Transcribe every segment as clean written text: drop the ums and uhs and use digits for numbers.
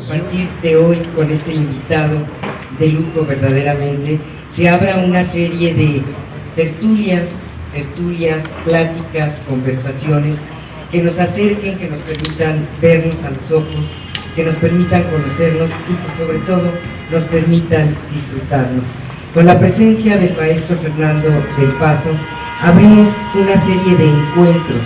partir de hoy con este invitado de lujo verdaderamente, se abra una serie de tertulias, pláticas, conversaciones que nos acerquen, que nos permitan vernos a los ojos, que nos permitan conocernos y que sobre todo nos permitan disfrutarnos. Con la presencia del maestro Fernando del Paso, abrimos una serie de encuentros,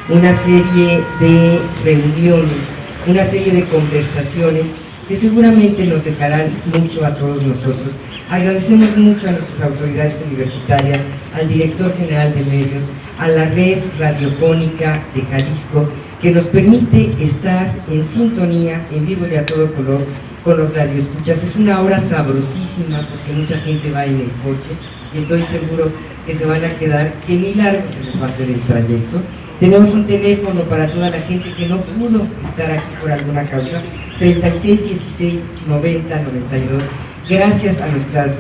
una serie de reuniones, una serie de conversaciones que seguramente nos dejarán mucho a todos nosotros. Agradecemos mucho a nuestras autoridades universitarias, al director general de medios, a la red radiofónica de Jalisco, que nos permite estar en sintonía, en vivo y a todo color, con los radioescuchas. Es una hora sabrosísima porque mucha gente va en el coche y estoy seguro que se van a quedar, que ni largo se les va a hacer el trayecto. Tenemos un teléfono para toda la gente que no pudo estar aquí por alguna causa, 36 16 90 92. Gracias a nuestras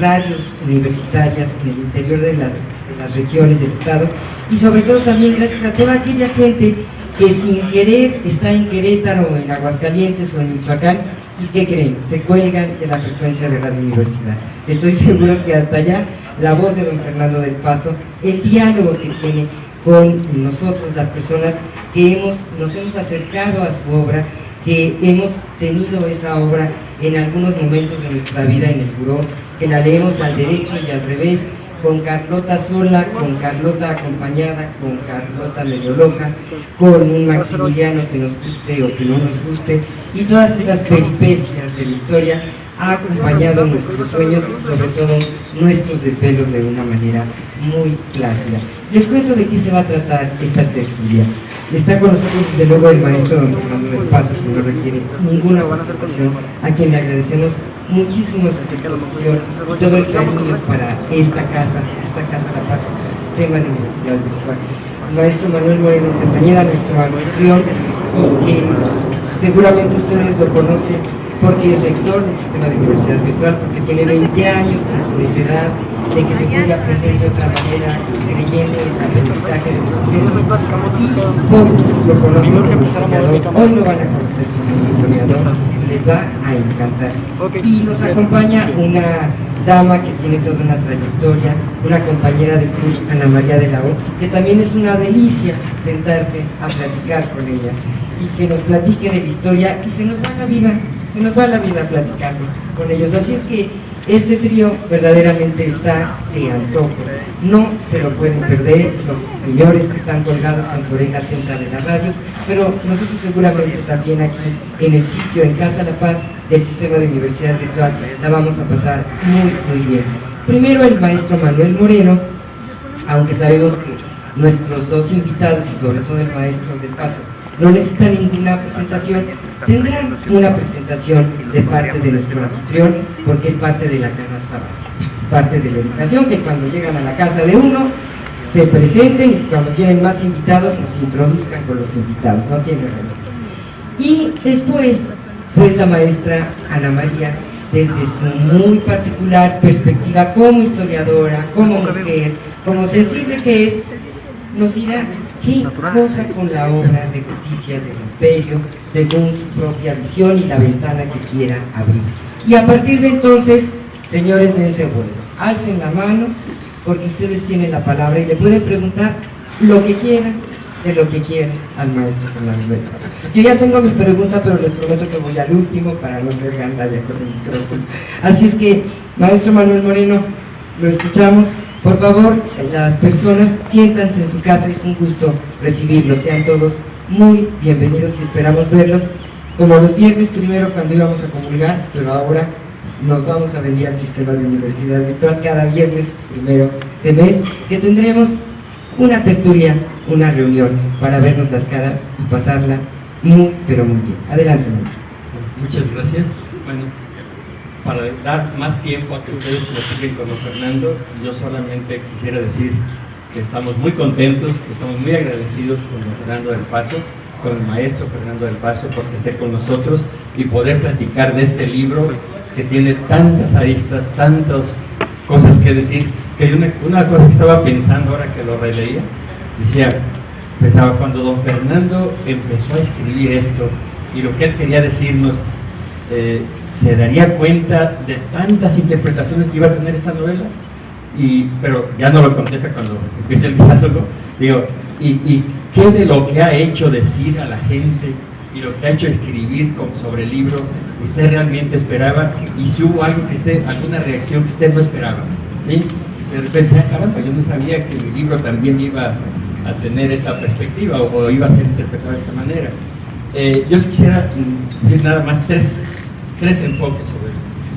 radios universitarias en el interior de las regiones del estado, y sobre todo también gracias a toda aquella gente que sin querer está en Querétaro o en Aguascalientes o en Michoacán y que creen, se cuelgan de la frecuencia de Radio Universidad. Estoy seguro que hasta allá la voz de don Fernando del Paso, el diálogo que tiene con nosotros, las personas que nos hemos acercado a su obra, que hemos tenido esa obra en algunos momentos de nuestra vida en el buró, que la leemos al derecho y al revés, con Carlota sola, con Carlota acompañada, con Carlota medio loca, con un Maximiliano que nos guste o que no nos guste, y todas esas peripecias de la historia ha acompañado nuestros sueños y sobre todo nuestros desvelos de una manera muy plácida. Les cuento de qué se va a tratar esta tertulia. Está con nosotros desde luego el maestro don Fernando del Paso, que no requiere ninguna participación, a quien le agradecemos muchísimo su disposición y todo el cariño para esta casa La Paz, el sistema de universidad virtual. El maestro Manuel Moreno Castañeda, nuestro anfitrión, y que seguramente ustedes lo conocen porque es rector del sistema de universidad virtual, porque tiene 20 años con su necesidad de que se puede aprender de otra manera, creyendo en el aprendizaje de los sujetos, y pocos lo conocen como historiador. Hoy lo van a conocer como historiador, les va a encantar. Y nos acompaña una dama que tiene toda una trayectoria, una compañera de curso, Ana María de la O, que también es una delicia sentarse a platicar con ella y que nos platique de la historia, y se nos va la vida platicando con ellos. Así es que este trío verdaderamente está de antojo, no se lo pueden perder los señores que están colgados con su oreja atenta de la radio, pero nosotros seguramente también aquí en el sitio, en Casa La Paz del Sistema de Universidad Virtual, la vamos a pasar muy bien. Primero el maestro Manuel Moreno, aunque sabemos que nuestros dos invitados y sobre todo el maestro del Paso no necesita ninguna presentación, tendrán una presentación de parte de nuestro anfitrión, porque es parte de la canasta básica, es parte de la educación, que cuando llegan a la casa de uno se presenten y cuando tienen más invitados nos introduzcan con los invitados, no tiene remedio. Y después, pues la maestra Ana María, desde su muy particular perspectiva como historiadora, como mujer, como sensible que es, nos dirá qué cosa con la obra de Noticias del Imperio, según su propia visión y la ventana que quiera abrir. Y a partir de entonces, señores, dense vuelo, alcen la mano, porque ustedes tienen la palabra y le pueden preguntar lo que quieran, de lo que quieran al maestro Fernando del Paso. Yo ya tengo mi pregunta, pero les prometo que voy al último para no ser gandalla con el micrófono. Así es que, maestro Manuel Moreno, lo escuchamos. Por favor, las personas siéntanse en su casa, es un gusto recibirlos, sean todos muy bienvenidos y esperamos verlos como los viernes primero cuando íbamos a comulgar, pero ahora nos vamos a venir al sistema de universidad virtual cada viernes primero de mes, que tendremos una tertulia, una reunión para vernos las caras y pasarla muy, pero muy bien. Adelante, maestro. Muchas gracias. Bueno, para dar más tiempo a que ustedes platiquen con don Fernando, yo solamente quisiera decir que estamos muy contentos, que estamos muy agradecidos con don Fernando del Paso, con el maestro Fernando del Paso, porque esté con nosotros y poder platicar de este libro que tiene tantas aristas, tantas cosas que decir, que una cosa que estaba pensando ahora que lo releía, decía, pensaba, cuando don Fernando empezó a escribir esto, y lo que él quería decirnos, se daría cuenta de tantas interpretaciones que iba a tener esta novela, pero ya no lo contesta cuando empieza el diálogo. Digo, ¿y qué de lo que ha hecho decir a la gente y lo que ha hecho escribir sobre el libro usted realmente esperaba? Y si hubo algo alguna reacción que usted no esperaba, ¿sí? De repente, caramba, yo no sabía que mi libro también iba a tener esta perspectiva o iba a ser interpretado de esta manera. Yo quisiera decir nada más tres enfoques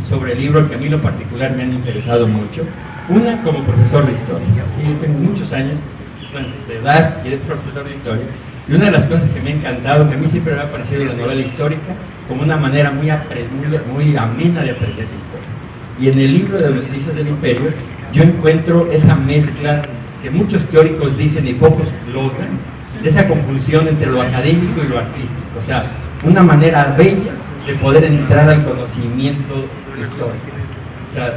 sobre el libro que a mí en lo particular me han interesado mucho. Una, como profesor de historia. Sí, yo tengo muchos años de edad y de profesor de historia, y una de las cosas que me ha encantado, que a mí siempre me ha parecido la novela histórica como una manera muy amena de aprender la historia. Y en el libro de Noticias del Imperio yo encuentro esa mezcla que muchos teóricos dicen y pocos logran, de esa conjunción entre lo académico y lo artístico, o sea, una manera bella de poder entrar al conocimiento histórico. O sea,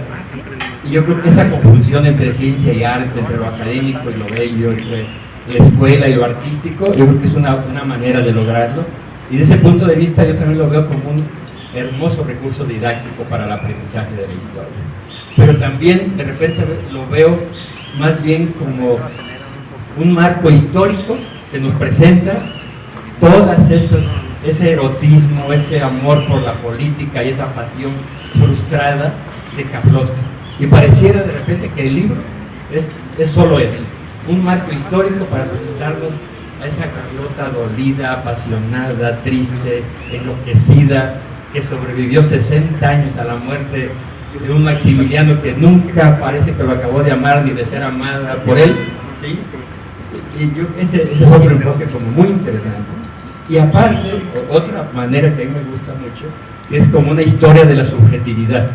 y yo creo que esa conjunción entre ciencia y arte, entre lo académico y lo bello, entre la escuela y lo artístico, yo creo que es una manera de lograrlo. Y desde ese punto de vista yo también lo veo como un hermoso recurso didáctico para el aprendizaje de la historia. Pero también de repente lo veo más bien como un marco histórico que nos presenta todas ese erotismo, ese amor por la política y esa pasión frustrada de Carlota. Y pareciera de repente que el libro es solo eso, un marco histórico para presentarnos a esa Carlota dolida, apasionada, triste, enloquecida, que sobrevivió 60 años a la muerte de un Maximiliano que nunca parece que lo acabó de amar ni de ser amada por él, ¿sí? Y ese es otro enfoque como muy interesante. Y aparte, otra manera que a mí me gusta mucho, es como una historia de la subjetividad.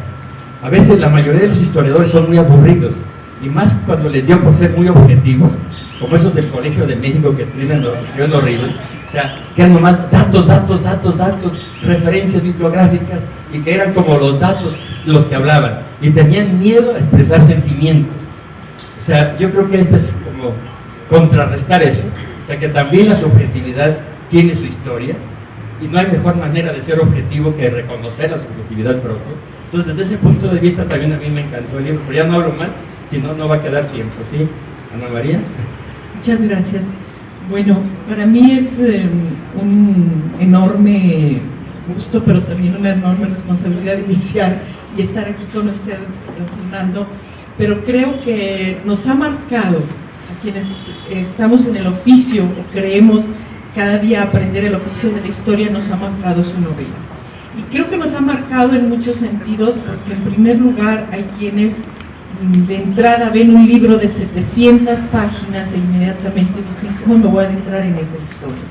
A veces la mayoría de los historiadores son muy aburridos, y más cuando les dio por ser muy objetivos, como esos del Colegio de México que escriben horrible, o sea, que eran nomás datos, referencias bibliográficas, y que eran como los datos los que hablaban, y tenían miedo a expresar sentimientos. O sea, yo creo que esto es como contrarrestar eso, o sea, que también la subjetividad tiene su historia, y no hay mejor manera de ser objetivo que reconocer la subjetividad propia. Entonces, desde ese punto de vista también a mí me encantó el libro, pero ya no hablo más, si no, no va a quedar tiempo, ¿sí? Ana María. Muchas gracias. Bueno, para mí es un enorme gusto, pero también una enorme responsabilidad iniciar y estar aquí con usted, Fernando, pero creo que nos ha marcado a quienes estamos en el oficio o creemos cada día aprender el oficio de la historia, nos ha marcado su novela. Y creo que nos ha marcado en muchos sentidos, porque en primer lugar hay quienes de entrada ven un libro de 700 páginas e inmediatamente dicen, ¿cómo me voy a adentrar en esa historia?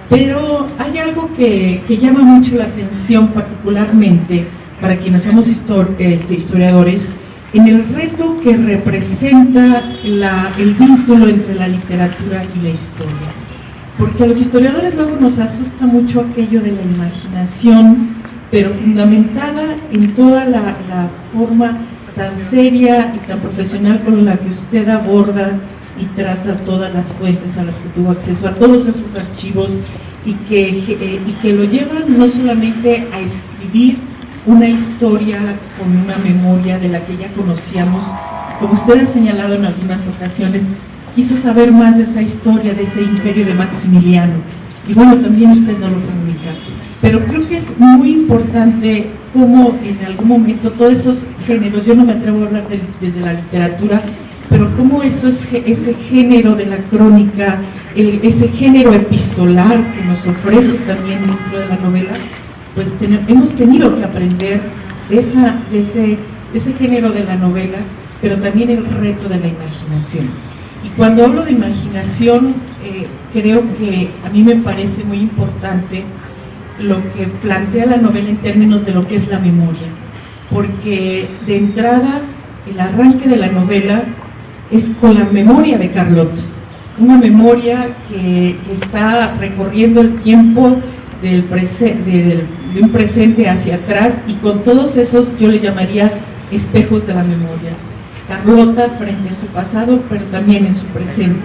Pero hay algo que llama mucho la atención, particularmente para quienes somos historiadores, en el reto que representa el vínculo entre la literatura y la historia. Porque a los historiadores luego nos asusta mucho aquello de la imaginación, pero fundamentada en toda la forma tan seria y tan profesional con la que usted aborda y trata todas las fuentes a las que tuvo acceso, a todos esos archivos, y que lo llevan no solamente a escribir una historia con una memoria de la que ya conocíamos, como usted ha señalado en algunas ocasiones, quiso saber más de esa historia, de ese imperio de Maximiliano, y bueno, también usted no lo comunica, pero creo que es muy importante cómo en algún momento todos esos géneros, yo no me atrevo a hablar desde la literatura, pero cómo ese género de la crónica, ese género epistolar que nos ofrece también dentro de la novela, pues hemos tenido que aprender de ese género de la novela, pero también el reto de la imaginación. Y cuando hablo de imaginación, creo que a mí me parece muy importante lo que plantea la novela en términos de lo que es la memoria, porque de entrada el arranque de la novela es con la memoria de Carlota, una memoria que está recorriendo el tiempo de un presente hacia atrás, y con todos esos, yo le llamaría espejos de la memoria. Carlota frente a su pasado, pero también en su presente,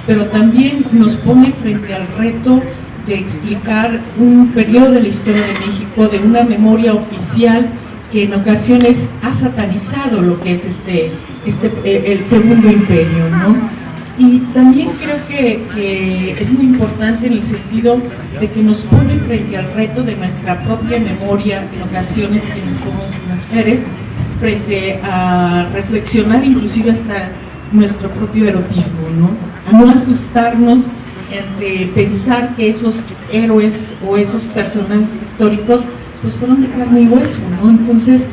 pero también nos pone frente al reto de explicar un periodo de la historia de México, de una memoria oficial que en ocasiones ha satanizado lo que es el Segundo Imperio, ¿no? Y también creo que es muy importante en el sentido de que nos pone frente al reto de nuestra propia memoria, en ocasiones quienes somos mujeres, frente a reflexionar inclusive hasta nuestro propio erotismo, ¿no? A no asustarnos de pensar que esos héroes o esos personajes históricos pues fueron de carne y hueso, ¿no? Entonces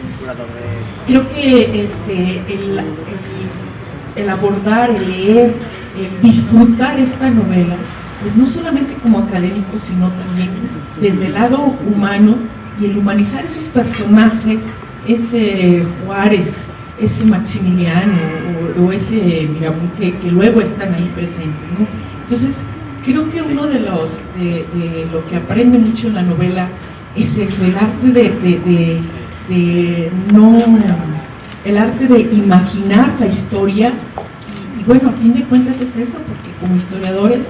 creo que el abordar, el leer, el disfrutar esta novela, pues no solamente como académico, sino también desde el lado humano, y el humanizar esos personajes, ese Juárez, ese Maximiliano o ese Mirabeau que luego están ahí presentes, ¿no? Entonces creo que uno de lo que aprende mucho en la novela es eso, el arte el arte de imaginar la historia, y bueno, a fin de cuentas es eso, porque como historiadores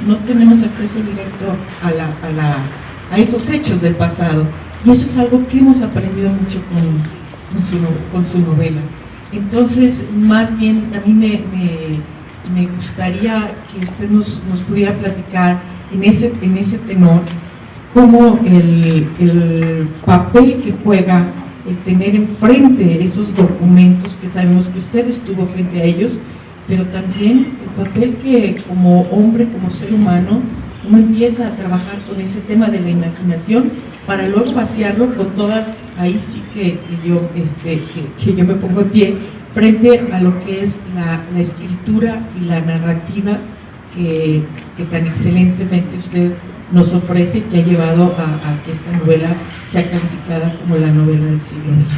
no tenemos acceso directo a esos hechos del pasado, y eso es algo que hemos aprendido mucho con su novela. Entonces, más bien, a mí me gustaría que usted nos pudiera platicar en ese tenor cómo el papel que juega el tener enfrente esos documentos, que sabemos que usted estuvo frente a ellos, pero también el papel que como hombre, como ser humano, uno empieza a trabajar con ese tema de la imaginación para luego vaciarlo con toda, ahí sí que yo me pongo en pie frente a lo que es la escritura y la narrativa que tan excelentemente usted nos ofrece y que ha llevado a que esta novela sea calificada como la novela del siglo XX.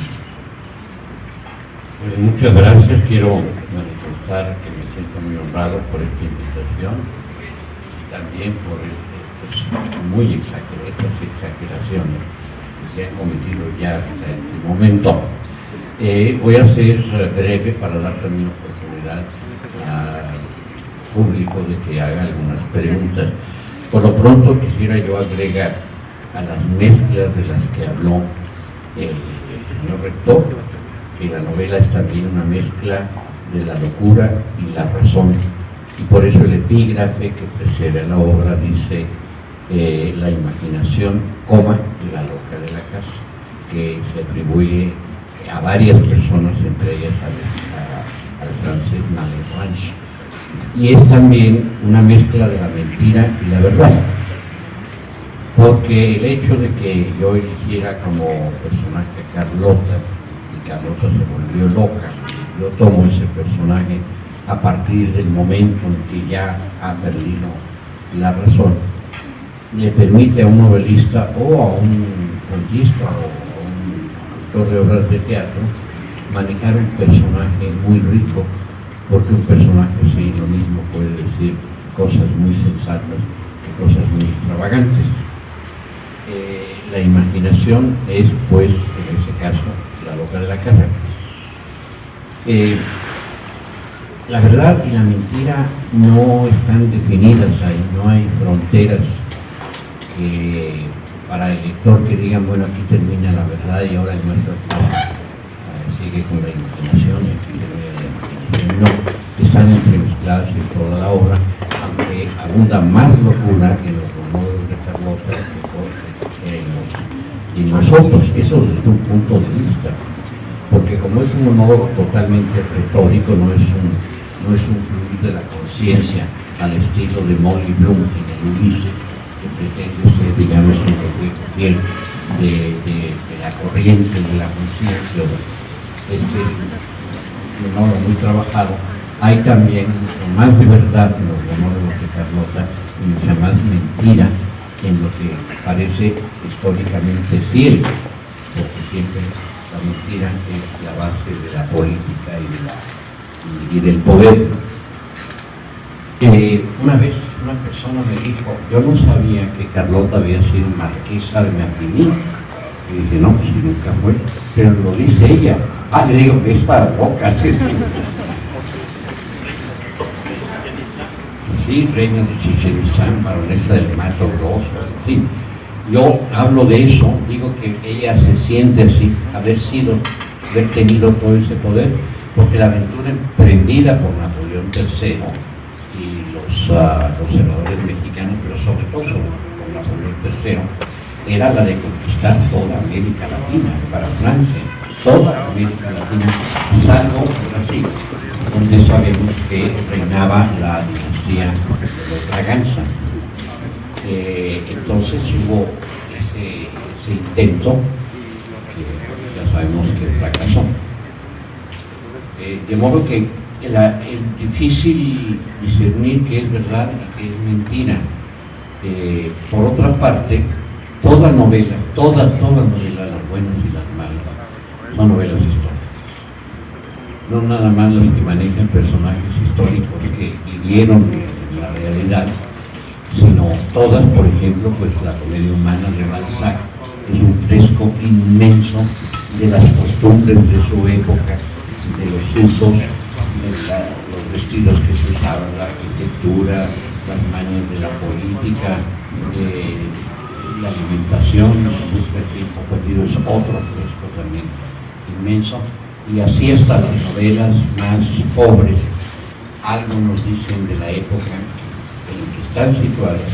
Pues muchas gracias, quiero manifestar que me siento muy honrado por esta invitación y también por estas exageraciones que se han cometido ya hasta este momento. Voy a ser breve para dar también oportunidad al público de que haga algunas preguntas. Por lo pronto quisiera yo agregar a las mezclas de las que habló el señor rector, que la novela es también una mezcla de la locura y la razón, y por eso el epígrafe que precede a la obra dice la imaginación, la loca de la casa, que se atribuye a varias personas, entre ellas al francés Malebranche. Y es también una mezcla de la mentira y la verdad, porque el hecho de que yo eligiera como personaje a Carlota, y Carlota se volvió loca, yo tomo ese personaje a partir del momento en que ya ha perdido la razón, le permite a un novelista o a un cuentista o a un autor de obras de teatro manejar un personaje muy rico, porque un personaje sí lo mismo puede decir cosas muy sensatas que cosas muy extravagantes. La imaginación es, pues, en ese caso, la loca de la casa. La verdad y la mentira no están definidas ahí, no hay fronteras para el lector que digan, bueno, aquí termina la verdad y ahora el nuestro sigue con la imaginación y aquí termina la imaginación. No, están entremezcladas en toda la obra, aunque abunda más locura en los monólogos de Carlota que en los otros, eso desde un punto de vista, porque como es un monólogo totalmente retórico, no es un fluir de la conciencia al estilo de Molly Bloom en el Ulises, que pretende ser, digamos, un reflejo fiel de la corriente de la conciencia. Monólogo muy trabajado. Hay también mucho más de verdad en los monólogos de Carlota y mucha más mentira en lo que parece históricamente cierto, porque siempre la mentira es la base de la política y del poder. Una vez una persona me dijo, yo no sabía que Carlota había sido marquesa de Matignon. Y dije, no, pues nunca fue, pero lo dice ella. Le digo que es para pocas. sí, reina de Chichén Itzá, baronesa del Mato Grosso, en fin. Yo hablo de eso, digo que ella se siente así, haber tenido todo ese poder, porque la aventura emprendida por Napoleón III y los senadores mexicanos, pero sobre todo por Napoleón III, era la de conquistar toda América Latina para Francia, toda América Latina, salvo Brasil, donde sabemos que reinaba la dinastía de los Braganza. Entonces hubo ese intento, que ya sabemos que fracasó. De modo que es difícil discernir qué es verdad y qué es mentira. Por otra parte, toda novela, las buenas y las malas, son novelas históricas. No nada más las que manejan personajes históricos que vivieron en la realidad, sino todas, por ejemplo, pues la comedia humana de Balzac es un fresco inmenso de las costumbres de su época, de los usos, los vestidos que se usaban, la arquitectura, las mañas de la política, la alimentación, la busca de tiempo perdido es otro fresco también inmenso, y así hasta las novelas más pobres algo nos dicen de la época en la que están situadas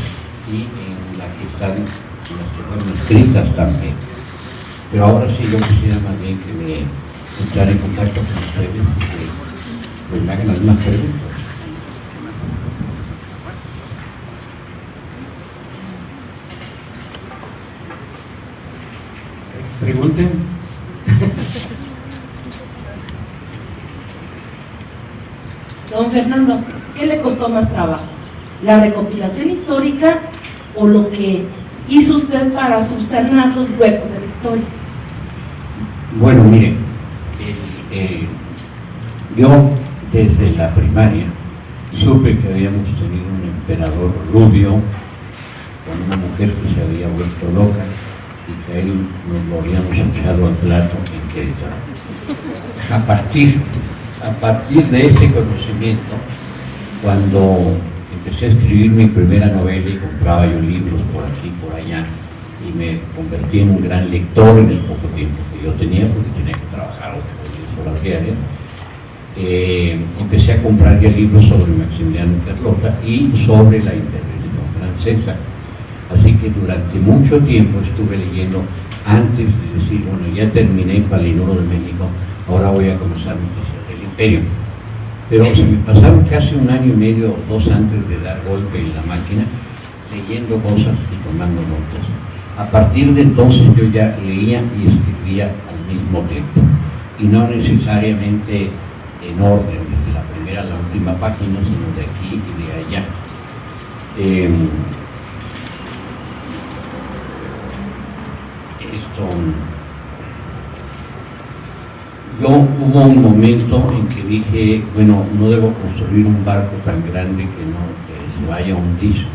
y en la que están, en las que fueron escritas también. Pero ahora sí yo quisiera más bien que me entrar en contacto con ustedes y que pues, me hagan las mismas preguntas. Pregunten. Don Fernando, ¿qué le costó más trabajo? ¿La recopilación histórica o lo que hizo usted para subsanar los huecos de la historia? Bueno, miren, yo desde la primaria supe que habíamos tenido un emperador rubio con una mujer que se había vuelto loca y que a él nos lo habíamos echado al plato en Querétaro. A partir de ese conocimiento, cuando empecé a escribir mi primera novela y compraba yo libros por aquí y por allá, y me convertí en un gran lector en el poco tiempo que yo tenía, porque tenía que trabajar 8 horas diarias, empecé a comprar ya libros sobre Maximiliano y Carlota y sobre la intervención francesa. Así que durante mucho tiempo estuve leyendo antes de decir, bueno, ya terminé Palinuro de México, ahora voy a comenzar Noticias del Imperio. Pero se me pasaron casi 1 año y medio o 2 antes de dar golpe en la máquina, leyendo cosas y tomando notas. A partir de entonces yo ya leía y escribía al mismo tiempo, y no necesariamente en orden, desde la primera a la última página, sino de aquí y de allá. Yo hubo un momento en que dije, bueno, no debo construir un barco tan grande que se vaya a hundir.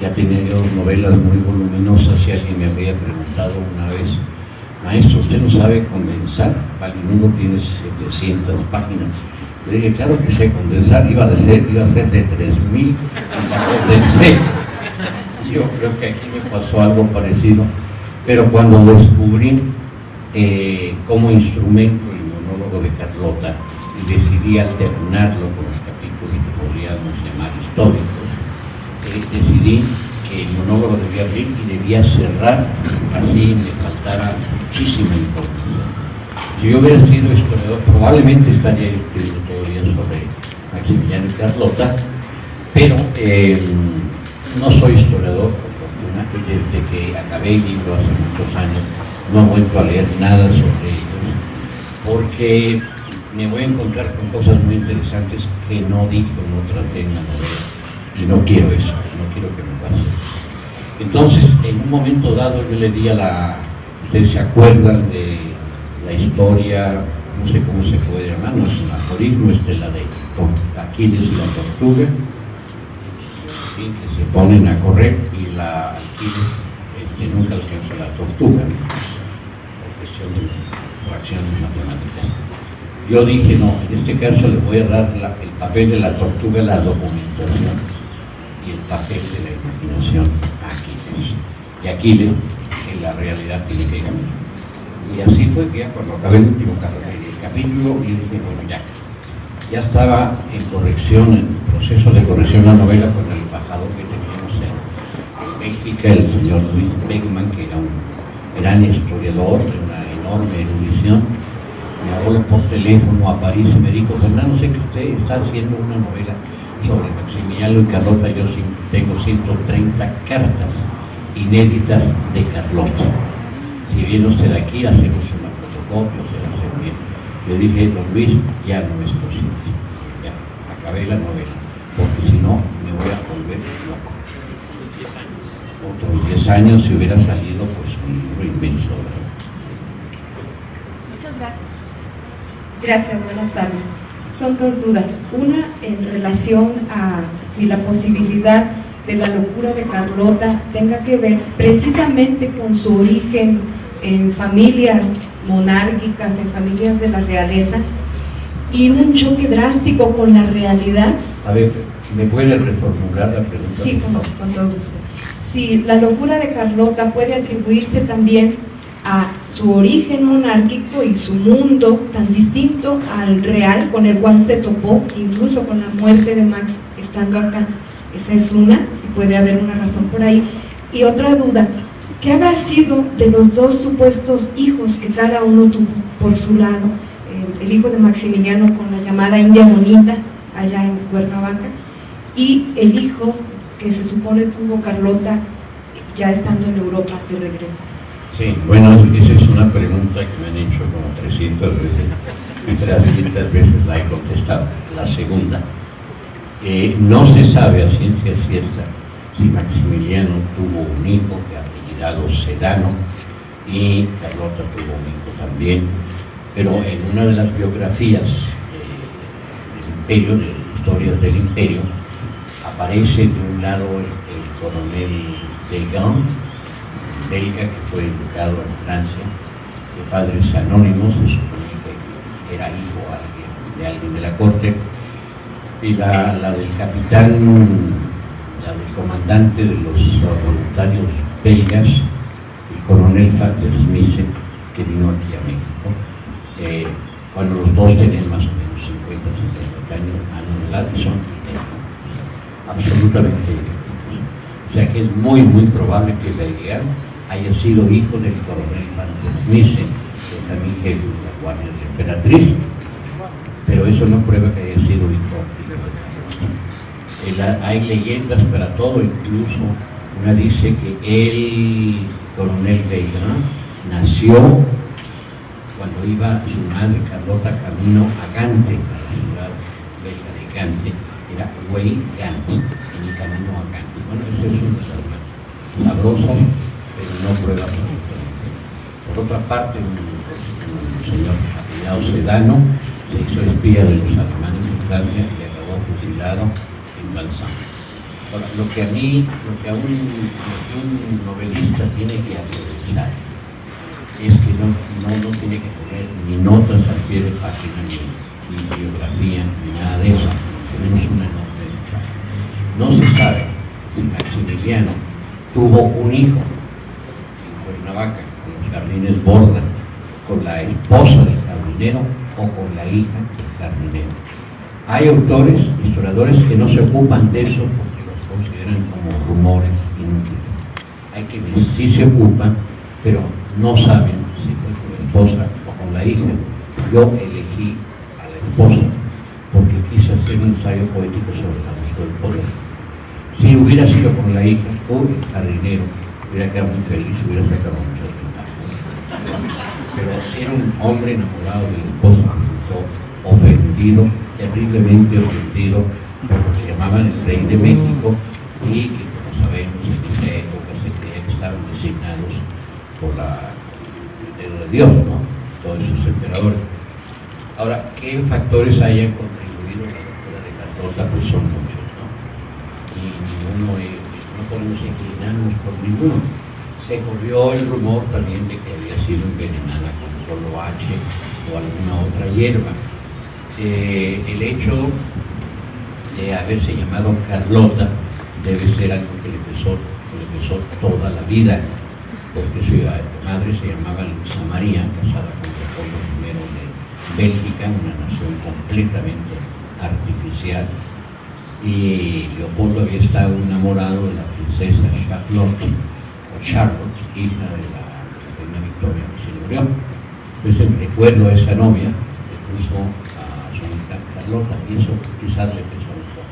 Ya tenía yo novelas muy voluminosas y alguien me había preguntado una vez, maestro, ¿usted no sabe condensar? Palinuro tiene 700 páginas. Le dije, claro que sé condensar, iba a ser de 3.000 y la condensé. Yo creo que aquí me pasó algo parecido, pero cuando descubrí como instrumento el monólogo de Carlota y decidí alternarlo con los capítulos que podríamos llamar históricos, decidí que el monólogo debía abrir y debía cerrar, así me faltara muchísima importancia. Si yo hubiera sido historiador, probablemente estaría escribiendo todavía sobre Maximiliano y Carlota, pero no soy historiador, por fortuna, y desde que acabé el libro hace muchos años no he vuelto a leer nada sobre ellos, porque me voy a encontrar con cosas muy interesantes que no digo, no traté en la novela, y no quiero eso, no quiero que me pase eso. Entonces, en un momento dado yo le di a la... ¿Ustedes se acuerdan de la historia, no sé cómo se puede llamar, no es un aforismo, es de la de Aquiles y la tortuga, ¿sí? Que se ponen a correr y la Aquiles que nunca alcanza la tortuga, ¿no? Por cuestión de fracciones matemáticas. Yo dije, no, en este caso le voy a dar el papel de la tortuga a la documentación, y el papel de la imaginación a Aquiles. Y Aquiles, en la realidad, tiene que ganar. Y así fue que ya cuando acabé el último capítulo, y dije, bueno, ya estaba en corrección, en proceso de corrección la novela con el embajador que teníamos en Bélgica, el señor Luis Beckman, que era un gran historiador de una enorme erudición. Me habló por teléfono a París y me dijo, Fernando, sé que usted está haciendo una novela sobre Maximiliano y Carlota. Yo tengo 130 cartas inéditas de Carlota. Si viene usted aquí, hacemos una fotocopia, se la hace bien. Yo dije, don Luis, ya no es posible. Ya, acabé la novela, porque si no, me voy a volver loco. Otros 10 años, si hubiera salido, pues un libro inmenso, ¿verdad? Muchas gracias. Gracias, buenas tardes. Son dos dudas. Una, en relación a si la posibilidad de la locura de Carlota tenga que ver precisamente con su origen en familias monárquicas, en familias de la realeza, y un choque drástico con la realidad. A ver, ¿me puede reformular la pregunta? Sí, con todo gusto. Si la locura de Carlota puede atribuirse también a su origen monárquico y su mundo tan distinto al real con el cual se topó, incluso con la muerte de Max estando acá. Esa es una, si puede haber una razón por ahí. Y otra duda, ¿qué habrá sido de los dos supuestos hijos que cada uno tuvo por su lado? El hijo de Maximiliano con la llamada India Bonita, allá en Cuernavaca, y el hijo que se supone tuvo Carlota ya estando en Europa de regreso. Sí, bueno, esa es una pregunta que me han hecho como 300 veces, y 300 veces la he contestado. La segunda, no se sabe a ciencia cierta si Maximiliano tuvo un hijo que apellidado Sedano y Carlota tuvo un hijo también, pero en una de las biografías del Imperio, de Historias del Imperio, aparece de un lado el coronel Delgán, belga, que fue educado en Francia, de padres anónimos, se suponía que era hijo de alguien de la corte, y la del capitán, la del comandante de los voluntarios belgas, el coronel Van der Smissen, que vino aquí a México, cuando los dos tenían más o menos 50, 60 años de edad, y son absolutamente idénticos. O sea que es muy, muy probable que Belguer haya sido hijo del coronel Van der Smissen, que también jefe de la Guardia de la Emperatriz, pero eso no prueba que haya sido hijo de Carlota. Hay leyendas para todo, incluso una dice que el coronel Belguer nació cuando iba su madre Carlota camino a Gante, a la ciudad belga de Gante, era Wey Gant, en el camino a Gante. Bueno, eso es una de las más sabrosas, pero no prueba absolutamente. Por otra parte, un señor apellidado Sedano se hizo espía de los alemanes en Francia y acabó fusilado en Balsam. Ahora, lo que un novelista tiene que aprovechar es que no tiene que poner ni notas al pie de página, ni biografía, ni nada de eso. Tenemos una enorme lucha. No se sabe si Maximiliano tuvo un hijo en Cuernavaca, con los jardines Borda, con la esposa del jardinero o con la hija del jardinero. Hay autores, historiadores, que no se ocupan de eso porque los consideran como rumores inútiles. Hay quienes sí se ocupan, pero no saben si fue con la esposa o con la hija. Yo elegí a la esposa porque quise hacer un ensayo poético sobre el abuso del poder. Si hubiera sido con la hija o el jardinero, hubiera quedado muy feliz, hubiera sacado muchas ventajas. Pero si era un hombre enamorado de la esposa, resultó ofendido, terriblemente ofendido por lo que llamaban el rey de México, y que, como sabemos, en esa época se creía que estaban designados por el dedo de Dios, ¿no? Todos esos emperadores. Ahora, ¿qué factores hayan contribuido a la locura de Carlota? Pues son muchos, ¿no? Y ninguno no podemos inclinarnos por ninguno. Se corrió el rumor también de que había sido envenenada con solo H o alguna otra hierba. El hecho de haberse llamado Carlota debe ser algo que le pesó toda la vida, porque su madre se llamaba Luisa María, casada con Leopoldo I de Bélgica, una nación completamente artificial, y Leopoldo había estado enamorado de la princesa Charlotte, hija de la reina Victoria, que se murió. Entonces, en recuerdo a esa novia, le puso a su hija Carlota, y eso quizás le pesó un poco.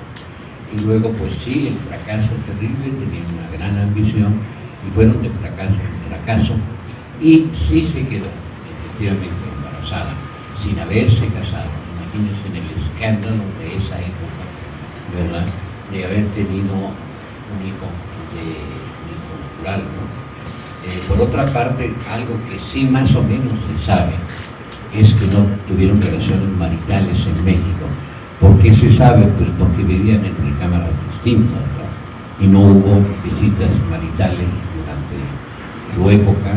Y luego, pues sí, el fracaso terrible, tenía una gran ambición, y fueron de fracaso en fracaso, y sí se quedó efectivamente embarazada, sin haberse casado. Imagínense en el escándalo de esa época, ¿verdad?, de haber tenido un hijo natural, ¿no? Por otra parte, algo que sí más o menos se sabe es que no tuvieron relaciones maritales en México. ¿Por qué se sabe? Pues porque vivían en recámaras distintas, ¿no? Y no hubo visitas maritales durante su época,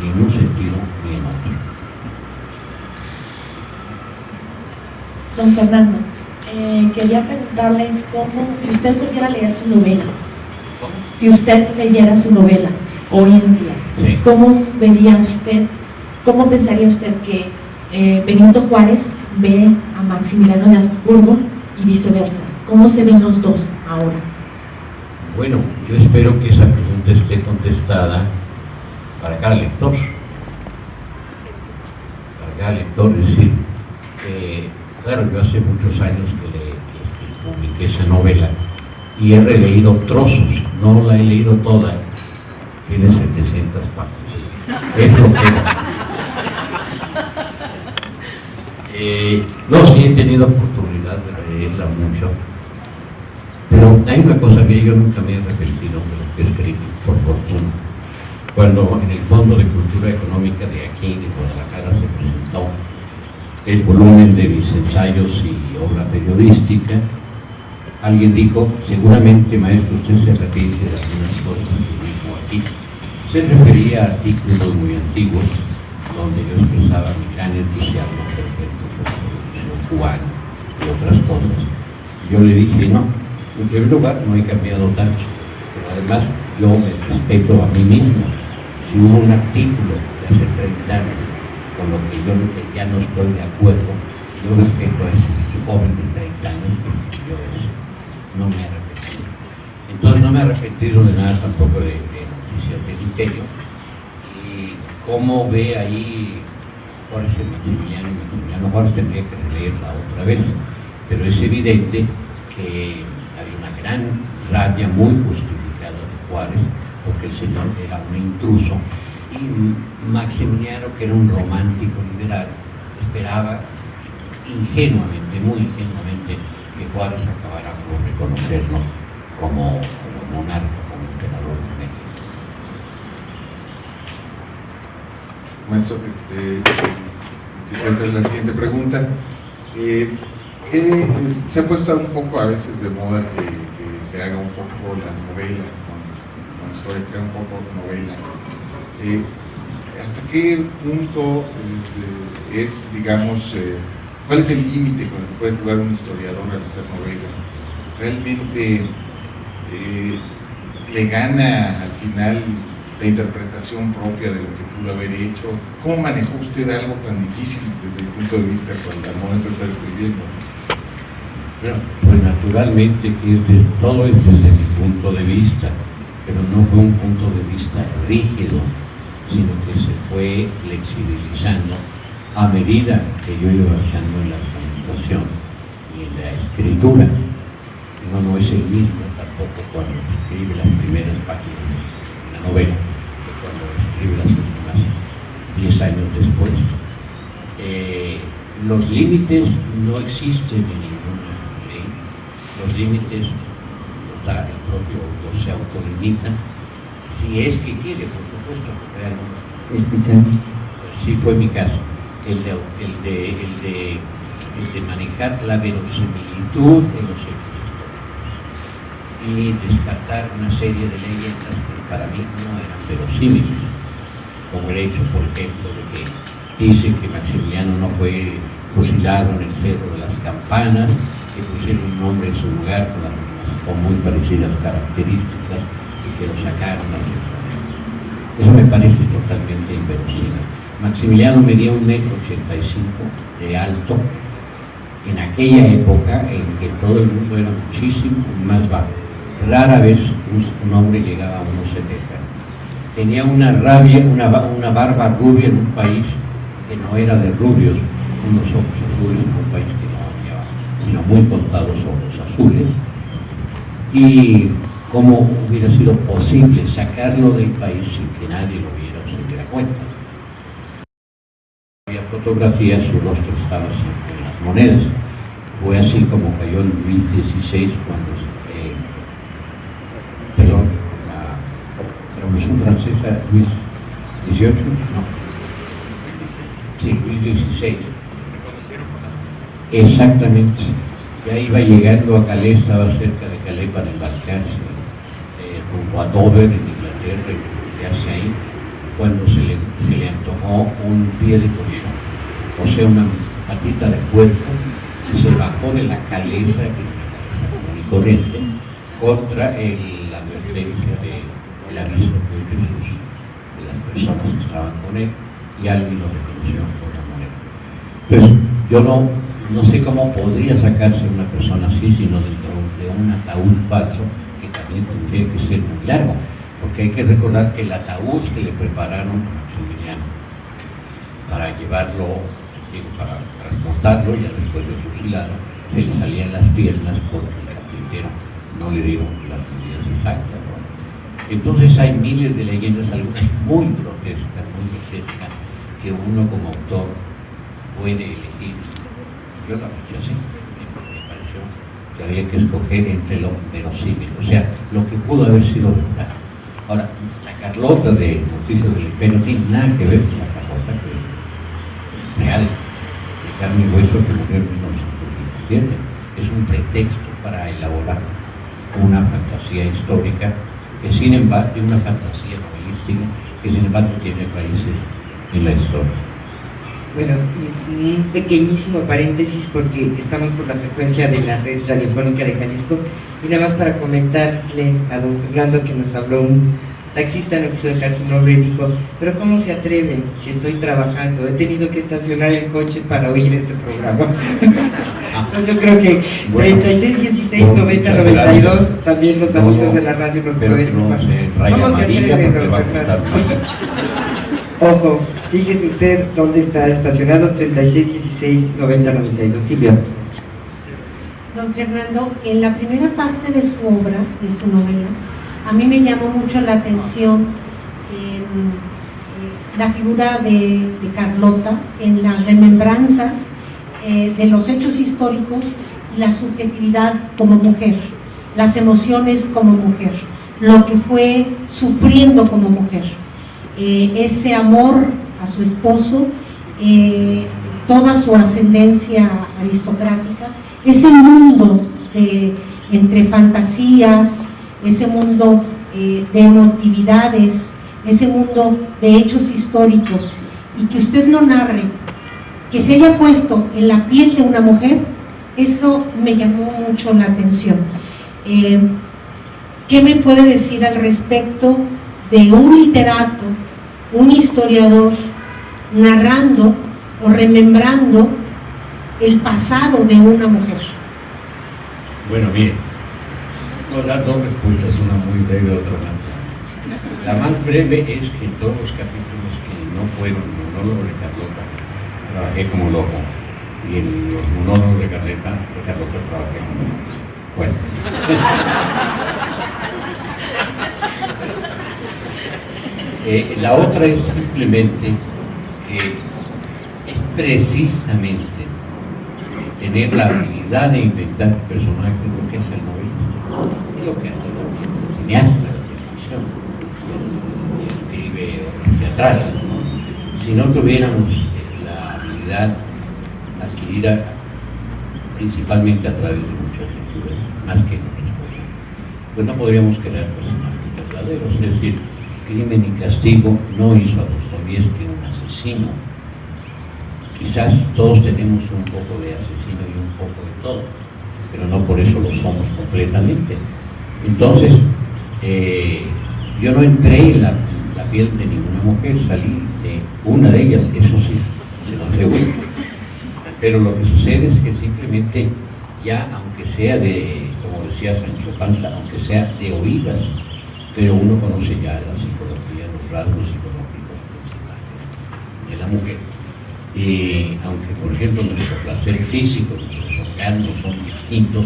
ni en un sentido ni en otro. Don Fernando, quería preguntarle si usted pudiera leer su novela, si usted leyera su novela hoy en día, Sí. ¿cómo pensaría usted que Benito Juárez ve a Maximiliano de Habsburgo y viceversa? ¿Cómo se ven los dos ahora? Bueno, yo espero que esa pregunta esté contestada para cada lector. Para cada lector, es decir, claro, yo hace muchos años que publiqué esa novela y he releído trozos, no la he leído toda, tiene 700 páginas. Es lo que... no, sí he tenido oportunidad de leerla mucho, pero hay una cosa que yo nunca me he arrepentido de lo que he escrito, por fortuna. Cuando en el Fondo de Cultura Económica de aquí, de Guadalajara, se presentó el volumen de mis ensayos y obra periodística, alguien dijo, seguramente, maestro, usted se arrepiente de algunas cosas que dijo aquí. Se refería a artículos muy antiguos, donde yo expresaba mi gran entusiasmo por la revolución cubana y otras cosas. Yo le dije, no, en primer lugar, no he cambiado tanto, pero además yo me respeto a mí mismo. Si hubo un artículo de hace 30 años con lo que yo ya no estoy de acuerdo, yo respeto a ese joven de 30 años que escribió eso. No me he arrepentido. Entonces no me he arrepentido de nada tampoco de Noticias del Imperio. Y cómo ve ahí Juárez y Maximiliano Juárez, tendría que leerla otra vez, pero es evidente que había una gran rabia muy justificada de Juárez, porque el señor era un intruso, y Maximiliano, que era un romántico liberal, esperaba ingenuamente, muy ingenuamente, que Juárez acabara por reconocerlo como monarca, como emperador de México. Maestro, quisiera hacer la siguiente pregunta. Se ha puesto un poco a veces de moda que se haga un poco la novela, con historia, que sea un poco novela. ¿Hasta qué punto es, digamos, cuál es el límite con el que puede jugar un historiador al hacer novela? ¿Realmente le gana al final la interpretación propia de lo que pudo haber hecho? ¿Cómo manejó usted algo tan difícil desde el punto de vista al momento de estar escribiendo? Bueno, pues naturalmente que todo es desde mi punto de vista, pero no fue un punto de vista rígido, sino que se fue flexibilizando a medida que yo iba avanzando en la argumentación y en la escritura. No es el mismo tampoco cuando escribe las primeras páginas de la novela que cuando escribe las últimas 10 años después. Los límites no existen en ninguna ley. Los límites los da el propio autor, se autolimita, si es que quiere, por supuesto, realmente. Escuchando. Sí fue mi caso, el de manejar la verosimilitud de los hechos y descartar una serie de leyendas que para mí no eran verosímiles, como el hecho, por ejemplo, de que dicen que Maximiliano no fue fusilado en el Cerro de las Campanas, que pusieron un hombre en su lugar con las mismas con muy parecidas características y que lo sacaron hacia afuera. Eso me parece totalmente inverosímil. Maximiliano medía 1,85 m de alto en aquella época en que todo el mundo era muchísimo más bajo. Rara vez un hombre llegaba a 1,70 m. Tenía una barba rubia en un país que no era de rubios, unos ojos azules en un país que no había, sino muy contados ojos azules. Y cómo hubiera sido posible sacarlo del país sin que nadie lo viera o se diera cuenta. Había fotografías, su rostro estaba siempre en las monedas. Fue así como cayó Luis XVI cuando la Revolución Francesa, Luis XVIII, no. Sí, Luis XVI. Exactamente. Ya iba llegando a Calais, estaba cerca de Calais para embarcarse rumbo a Dover, en Inglaterra, y quedarse ahí, cuando se le antojó un pie de colchón, o sea, una patita de puerco, y se bajó de la caleza muy corriente contra la advertencia del aviso de las personas que estaban con él, y alguien lo reconoció por la manera. Pues yo no sé cómo podría sacarse una persona así, sino dentro de un ataúd falso, que también tendría que ser muy largo, porque hay que recordar que el ataúd que le prepararon a Maximiliano para llevarlo, para transportarlo, ya después de fusilarlo, se le salían las piernas porque el carpintero no le dieron las medidas exactas, ¿no? Entonces hay miles de leyendas, algunas muy grotescas, que uno como autor puede elegir. Yo la rechacé, me pareció que había que escoger entre lo verosímil, o sea, lo que pudo haber sido verdad. Ahora, la Carlota de Noticias del Imperio no tiene nada que ver con la Carlota que es real, de carne y hueso, que murió en 1927. Es un pretexto para elaborar una fantasía histórica que sin embargo, una fantasía novelística que sin embargo tiene raíces en la historia. Bueno, un pequeñísimo paréntesis porque estamos por la frecuencia de la red radiofónica de Jalisco, y nada más para comentarle a don Fernando que nos habló un taxista, no quiso dejar su nombre, y dijo, pero ¿cómo se atreven si estoy trabajando? He tenido que estacionar el coche para oír este programa. Entonces yo creo que 36, 16, 90, 92, también los amigos de la radio nos pueden informar. ¿Cómo se atreven, don Fernando? Ojo, fíjese usted dónde está estacionado, 36, 16, 90, 92. Silvia. Don Fernando, en la primera parte de su obra, de su novela, a mí me llamó mucho la atención la figura de Carlota en las remembranzas de los hechos históricos y la subjetividad como mujer, las emociones como mujer, lo que fue sufriendo como mujer. Ese amor a su esposo, toda su ascendencia aristocrática, ese mundo entre fantasías, ese mundo de emotividades, ese mundo de hechos históricos, y que usted lo narre, que se haya puesto en la piel de una mujer, eso me llamó mucho la atención. ¿Qué me puede decir al respecto de un literato, un historiador, narrando o remembrando el pasado de una mujer? Bueno, mire, voy a dar dos respuestas, una muy breve y otra más. La más breve es que en todos los capítulos que no fueron monólogos de Carlota, trabajé como loco, y en los monólogos de Carlota trabajé como loco. Bueno. La otra es simplemente es precisamente tener la habilidad de inventar personajes, lo que hace el novelista, es lo que hace el cineasta de ficción, y escribe obras teatrales, ¿no? Si no tuviéramos la habilidad adquirida principalmente a través de muchas lecturas, más que en otras cosas, pues no podríamos crear personajes verdaderos. Es decir, Crimen y Castigo no hizo a Dostoyevski un asesino. Quizás todos tenemos un poco de asesino y un poco de todo, pero no por eso lo somos completamente. Entonces, yo no entré en la piel de ninguna mujer, salí de una de ellas, eso sí, se lo aseguro. Pero lo que sucede es que simplemente ya, aunque sea de, como decía Sancho Panza, aunque sea de oídas, pero uno conoce ya la psicología, los rasgos psicológicos principales de la mujer. Y aunque, por ejemplo, nuestro placer físico, nuestros orgasmos son distintos,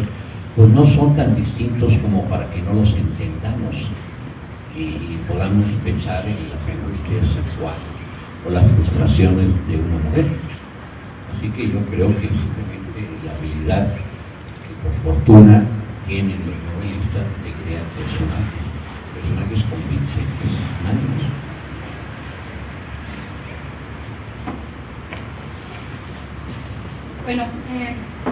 pues no son tan distintos como para que no los entendamos y podamos pensar en las angustias sexuales o las frustraciones de una mujer. Así que yo creo que simplemente la habilidad que por fortuna tienen los novelistas de crear personajes convincentes, nada más. Bueno,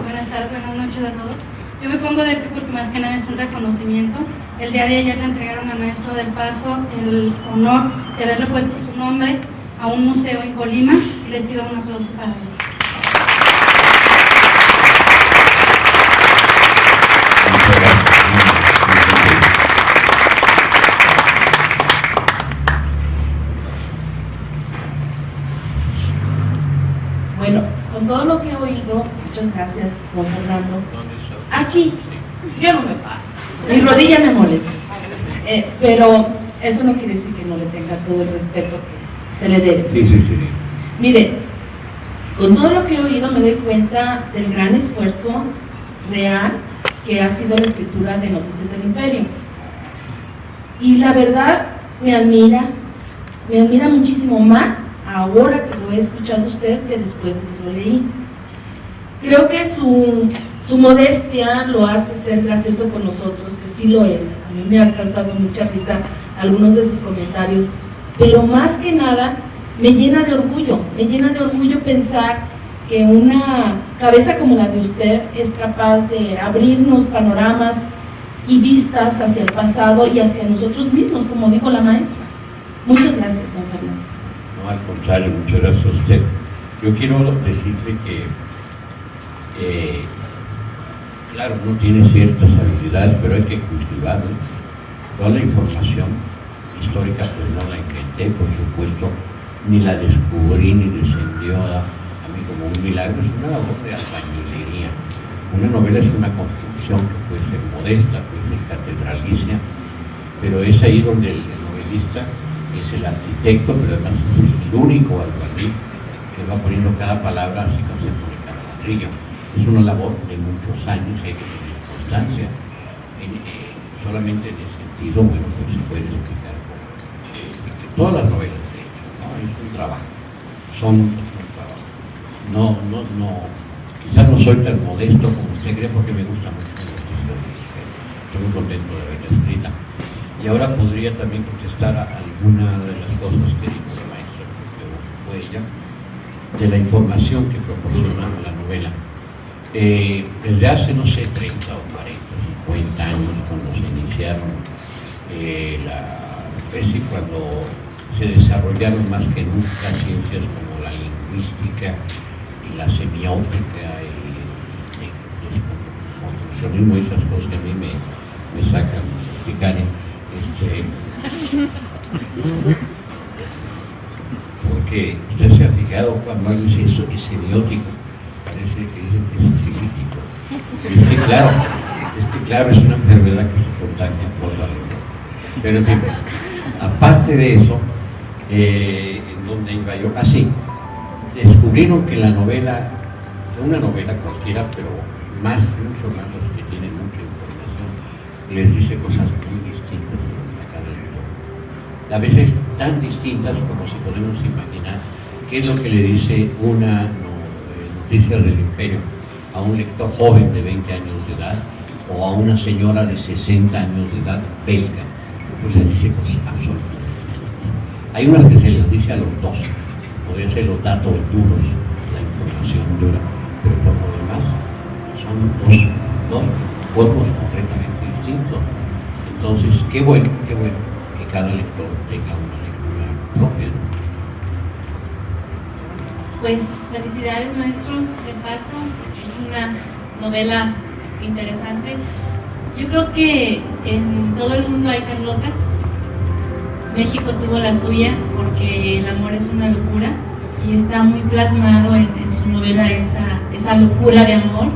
buenas tardes, buenas noches a todos. Yo me pongo de pie porque más que nada es un reconocimiento. El día de ayer le entregaron al maestro del Paso el honor de haberle puesto su nombre a un museo en Colima y les pido un aplauso para él. Bueno, con todo lo que he oído, muchas gracias, don Fernando. Aquí, yo no me paro, mi rodilla me molesta, pero eso no quiere decir que no le tenga todo el respeto que se le debe. Sí. Mire, con todo lo que he oído me doy cuenta del gran esfuerzo real que ha sido la escritura de Noticias del Imperio. Y la verdad me admira muchísimo más ahora que lo he escuchado usted que después de que lo leí. Creo que su modestia lo hace ser gracioso con nosotros, que sí lo es. A mí me ha causado mucha risa algunos de sus comentarios, pero más que nada me llena de orgullo pensar que una cabeza como la de usted es capaz de abrirnos panoramas y vistas hacia el pasado y hacia nosotros mismos, como dijo la maestra. Muchas gracias, don Fernando. No, al contrario, muchas gracias a usted. Yo quiero decirle que claro, uno tiene ciertas habilidades, pero hay que cultivarlas. Toda la información histórica pues no la inventé, por supuesto, ni la descubrí, ni descendió a mí como un milagro. Es una labor de albañilería. Una novela es una construcción que puede ser modesta, puede ser catedralicia, pero es ahí donde el novelista es el arquitecto, pero además es el único albañil que va poniendo cada palabra así como se pone cada ladrillo. Es una labor de muchos años, hay que tener constancia. Solamente en ese sentido, bueno, pues se puede explicar todas las novelas, de hecho, ¿no? Es un trabajo, son un trabajo. No, quizás no soy tan modesto como usted cree, porque me gusta mucho la historia. Estoy muy contento de haberla escrita. Y ahora podría también contestar a alguna de las cosas que dijo la maestra, porque fue ella, de la información que proporcionaba la novela. Desde hace, no sé, 30 o 40, 50 años, cuando se iniciaron la especie, cuando se desarrollaron más que nunca ciencias como la lingüística y la semiótica y el construccionismo y esas cosas que a mí me sacan explicar, porque usted se ha fijado cuando algo es eso, es semiótico, parece que dicen que es psíquico. Es que claro, es una enfermedad que se contagia por la lengua. Pero en fin, aparte de eso, en donde iba yo, descubrieron que la novela, una novela cualquiera, pero mucho más los que tienen mucha información, les dice cosas muy distintas a cada lector. A veces tan distintas como si podemos imaginar qué es lo que le dice una noticia del Imperio a un lector joven de 20 años de edad o a una señora de 60 años de edad belga. Pues les dice cosas absolutamente distintas. Hay unas que se les dice a los dos, podrían ser los datos duros, la información dura, pero por lo demás son dos cuerpos completamente distintos. Entonces, qué bueno que cada lector tenga una lectura propia. Pues felicidades, maestro del Paso. Es una novela interesante. Yo creo que en todo el mundo hay Carlotas. México tuvo la suya porque el amor es una locura y está muy plasmado en su novela esa locura de amor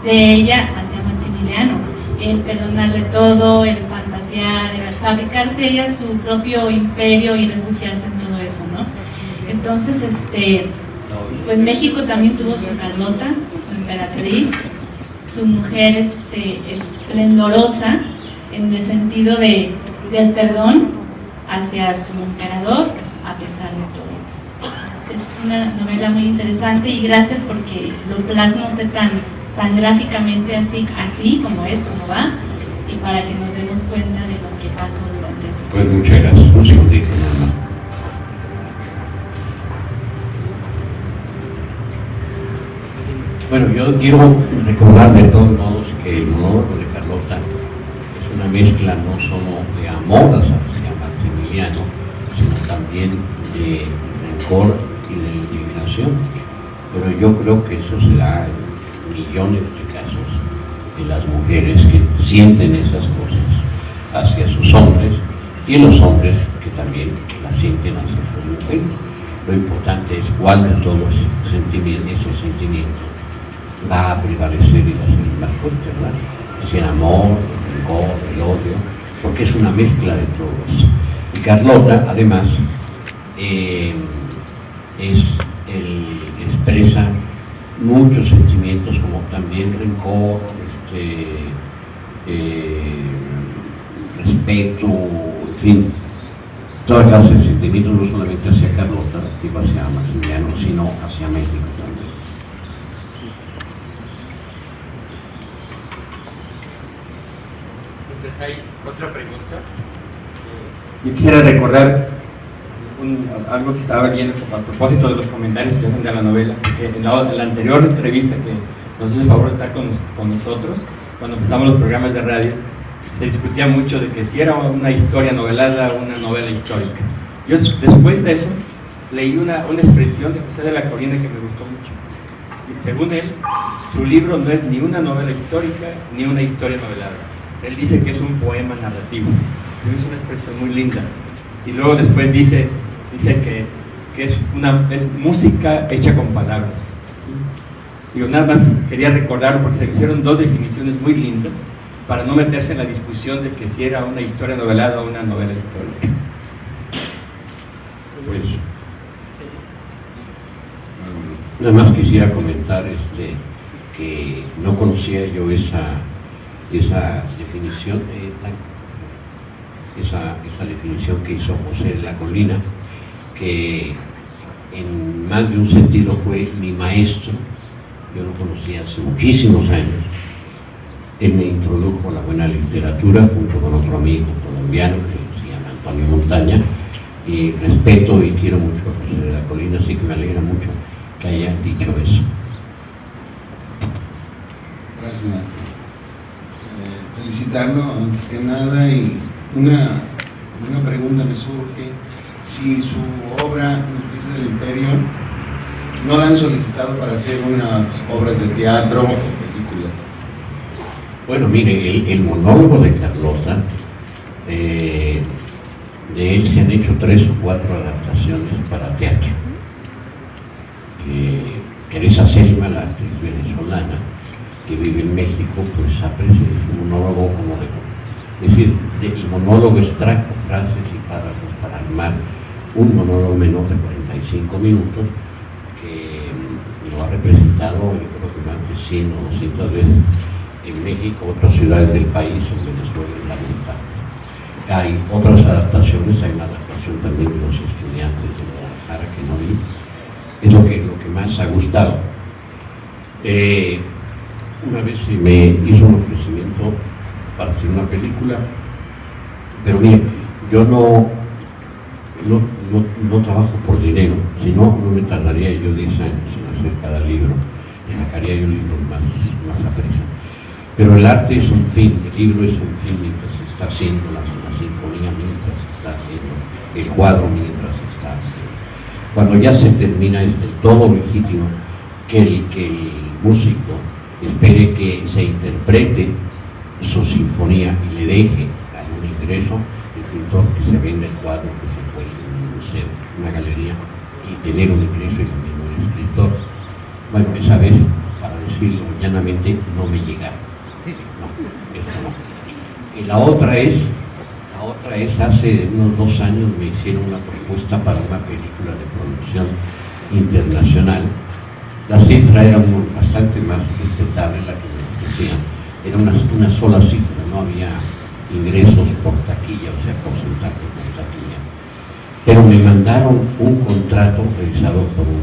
de ella hacia Maximiliano, el perdonarle todo, el fantasear, el fabricarse ella su propio imperio y refugiarse en todo eso, ¿no? Entonces, pues México también tuvo su Carlota, su emperatriz, su mujer esplendorosa en el sentido del perdón hacia su emperador a pesar de todo. Es una novela muy interesante y gracias porque lo plasma usted tan gráficamente así como es, como va, y para que nos demos cuenta de lo que pasó durante este Pues muchas gracias. Un segundito nada más. Bueno, yo quiero recordar de todos modos que el monólogo de Carlota es una mezcla no solo de amor hacia Maximiliano, sino también de rencor y de indignación. Pero yo creo que eso se da en millones de casos de las mujeres que sienten esas cosas hacia sus hombres y los hombres que también las sienten hacia sus mujeres. Lo importante es cuál de todos ese sentimiento va a prevalecer y va a ser más fuerte, ¿verdad? Es el amor, el rencor, el odio, porque es una mezcla de todos. Y Carlota, además, expresa muchos sentimientos como también rencor, respeto, en fin, todas clases de sentimientos, no solamente hacia Carlota, tipo hacia Maximiliano, sino hacia México también. Entonces hay otra pregunta. Yo quisiera recordar algo que estaba viendo a propósito de los comentarios que hacen de la novela, que en la anterior entrevista que nos hizo el favor de estar con nosotros, cuando empezamos los programas de radio, se discutía mucho de que si era una historia novelada o una novela histórica. Yo después de eso leí una expresión de José de la Corriente que me gustó mucho. Y según él, su libro no es ni una novela histórica ni una historia novelada. Él dice que es un poema narrativo. Es una expresión muy linda. Y luego después dice que es música hecha con palabras. Digo, nada más quería recordarlo porque se hicieron dos definiciones muy lindas para no meterse en la discusión de que si era una historia novelada o una novela histórica. Pues, nada más quisiera comentar que no conocía yo esa definición, esa definición que hizo José de la Colina, que en más de un sentido fue mi maestro. Yo lo conocí hace muchísimos años. Él me introdujo a la buena literatura junto con otro amigo colombiano que se llama Antonio Montaña, y respeto y quiero mucho a José de la Colina, así que me alegra mucho que haya dicho eso. Gracias, maestro. Felicitarlo antes que nada, y una pregunta me surge: si su obra Noticias del Imperio no la han solicitado para hacer unas obras de teatro o películas. Bueno, mire, el monólogo de Carlota, de él se han hecho 3 o 4 adaptaciones para teatro. Teresa Selma, la actriz venezolana que vive en México, pues aprecia su monólogo como es decir, el monólogo extracto frases y párrafos para armar un monólogo menor de 45 minutos que lo ha representado, yo creo que más de 100 o 200 veces en México, otras ciudades del país, en Venezuela, en la mitad. Hay otras adaptaciones, hay una adaptación también de los estudiantes de Guadalajara que no vi, es lo que más ha gustado. Una vez se me hizo un ofrecimiento para hacer una película, pero mire, yo no trabajo por dinero, si no, no me tardaría yo 10 años en hacer cada libro, sacaría yo libros más a prisa. Pero el arte es un fin, el libro es un fin mientras se está haciendo la sinfonía, mientras se está haciendo el cuadro, mientras se está haciendo. Cuando ya se termina, es del todo legítimo que el músico espere que se interprete su sinfonía y le deje algún ingreso, el pintor que se vende el cuadro, que se puede en un museo, una galería, y tener un ingreso y lo mismo el escritor. Bueno, esa vez, para decirlo llanamente, no me llega. No, esto no. Y la otra es, hace unos 2 años me hicieron una propuesta para una película de producción internacional. La cifra era bastante más respetable la que me decían. Era una sola cifra, no había ingresos por taquilla, o sea, porcentaje por taquilla. Pero me mandaron un contrato realizado por un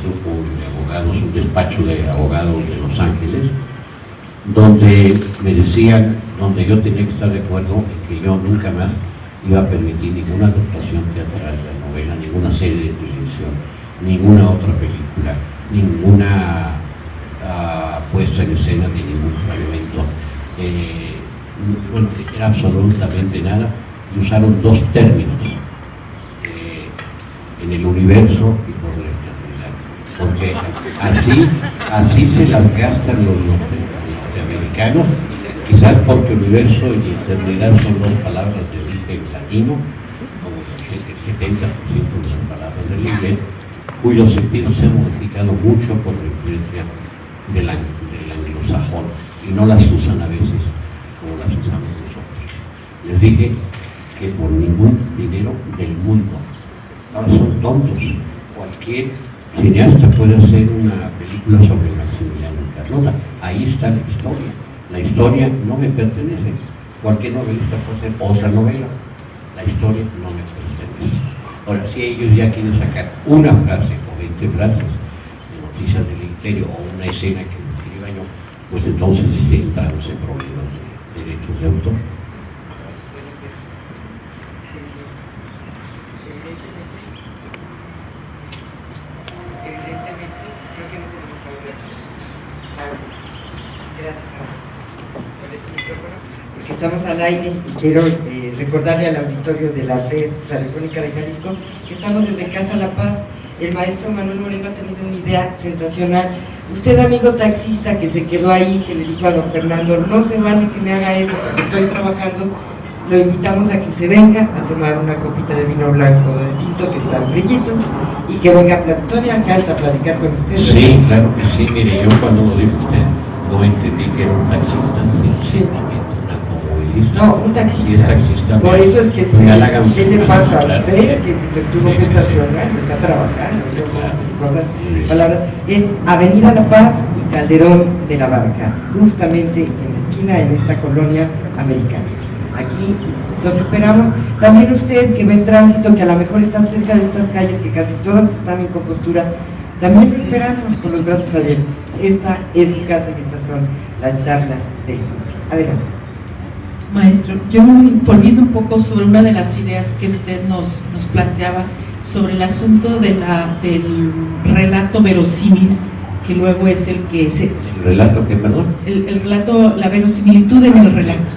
grupo de abogados, un despacho de abogados de Los Ángeles, donde me decían, donde yo tenía que estar de acuerdo en que yo nunca más iba a permitir ninguna adaptación teatral de la novela, ninguna serie de televisión, ninguna otra película, ninguna puesta en escena de ningún fragmento. Bueno, era absolutamente nada, y usaron 2 términos, en el universo y por la eternidad, porque así se las gastan los norteamericanos, quizás porque universo y eternidad son 2 palabras de origen latino, como el 70% de las palabras del inglés, cuyo sentido se ha modificado mucho por la influencia del anglosajón, y no las usan a veces como las usamos nosotros. Les dije que por ningún dinero del mundo. Ahora son tontos. Cualquier cineasta puede hacer una película sobre Maximiliano Carlota. Ahí está la historia. La historia no me pertenece. Cualquier novelista puede hacer otra novela. La historia no me pertenece. Ahora, si ellos ya quieren sacar una frase o 20 frases de Noticias del Imperio o una escena que escriba yo, pues entonces sí entramos en problemas de derechos de autor. Porque estamos al aire y quiero recordarle al auditorio de la red radiofónica de Jalisco que estamos desde Casa La Paz. El maestro Manuel Moreno ha tenido una idea sensacional. Usted, amigo taxista que se quedó ahí, que le dijo a don Fernando, no se vale que me haga eso porque estoy trabajando, lo invitamos a que se venga a tomar una copita de vino blanco de tinto que está brillito y que venga Todavía alcanza a platicar con usted. Sí, claro que sí. Mire, yo cuando lo dijo usted no entendí que era un taxista, sino un automovilista. No, un taxista. Sí, es taxista. Por eso es que ¿qué le pasa a claro, usted? Que se tuvo que estacionar, está trabajando, cosas, palabras. Es Avenida La Paz y Calderón de la Barca, justamente en la esquina, en esta colonia americana. Aquí los esperamos. También usted que ve en tránsito, que a lo mejor está cerca de estas calles, que casi todas están en compostura, también lo esperamos con los brazos abiertos. Esta es su casa y estas son las charlas del sur. Adelante. Maestro, yo volviendo un poco sobre una de las ideas que usted nos planteaba sobre el asunto del relato verosímil, que luego es el que se... ¿El relato qué, perdón? El relato, la verosimilitud en el relato.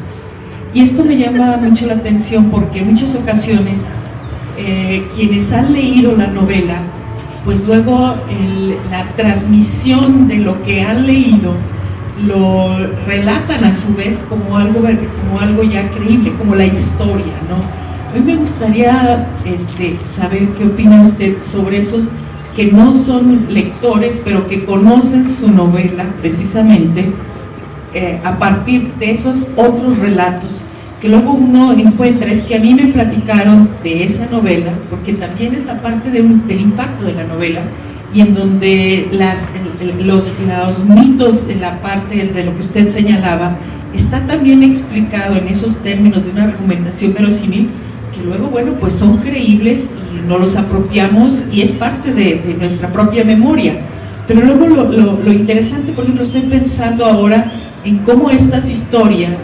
Y esto me llama mucho la atención porque en muchas ocasiones quienes han leído la novela, pues luego la transmisión de lo que han leído lo relatan a su vez como algo ya creíble, como la historia, ¿no? Hoy me gustaría saber qué opina usted sobre esos que no son lectores, pero que conocen su novela precisamente a partir de esos otros relatos que luego uno encuentra. Es que a mí me platicaron de esa novela, porque también es la parte del impacto de la novela, y en donde los mitos en la parte de lo que usted señalaba, está también explicado en esos términos de una argumentación verosímil, que luego, bueno, pues son creíbles y nos los apropiamos y es parte de nuestra propia memoria. Pero luego lo interesante, por ejemplo, estoy pensando ahora en cómo estas historias,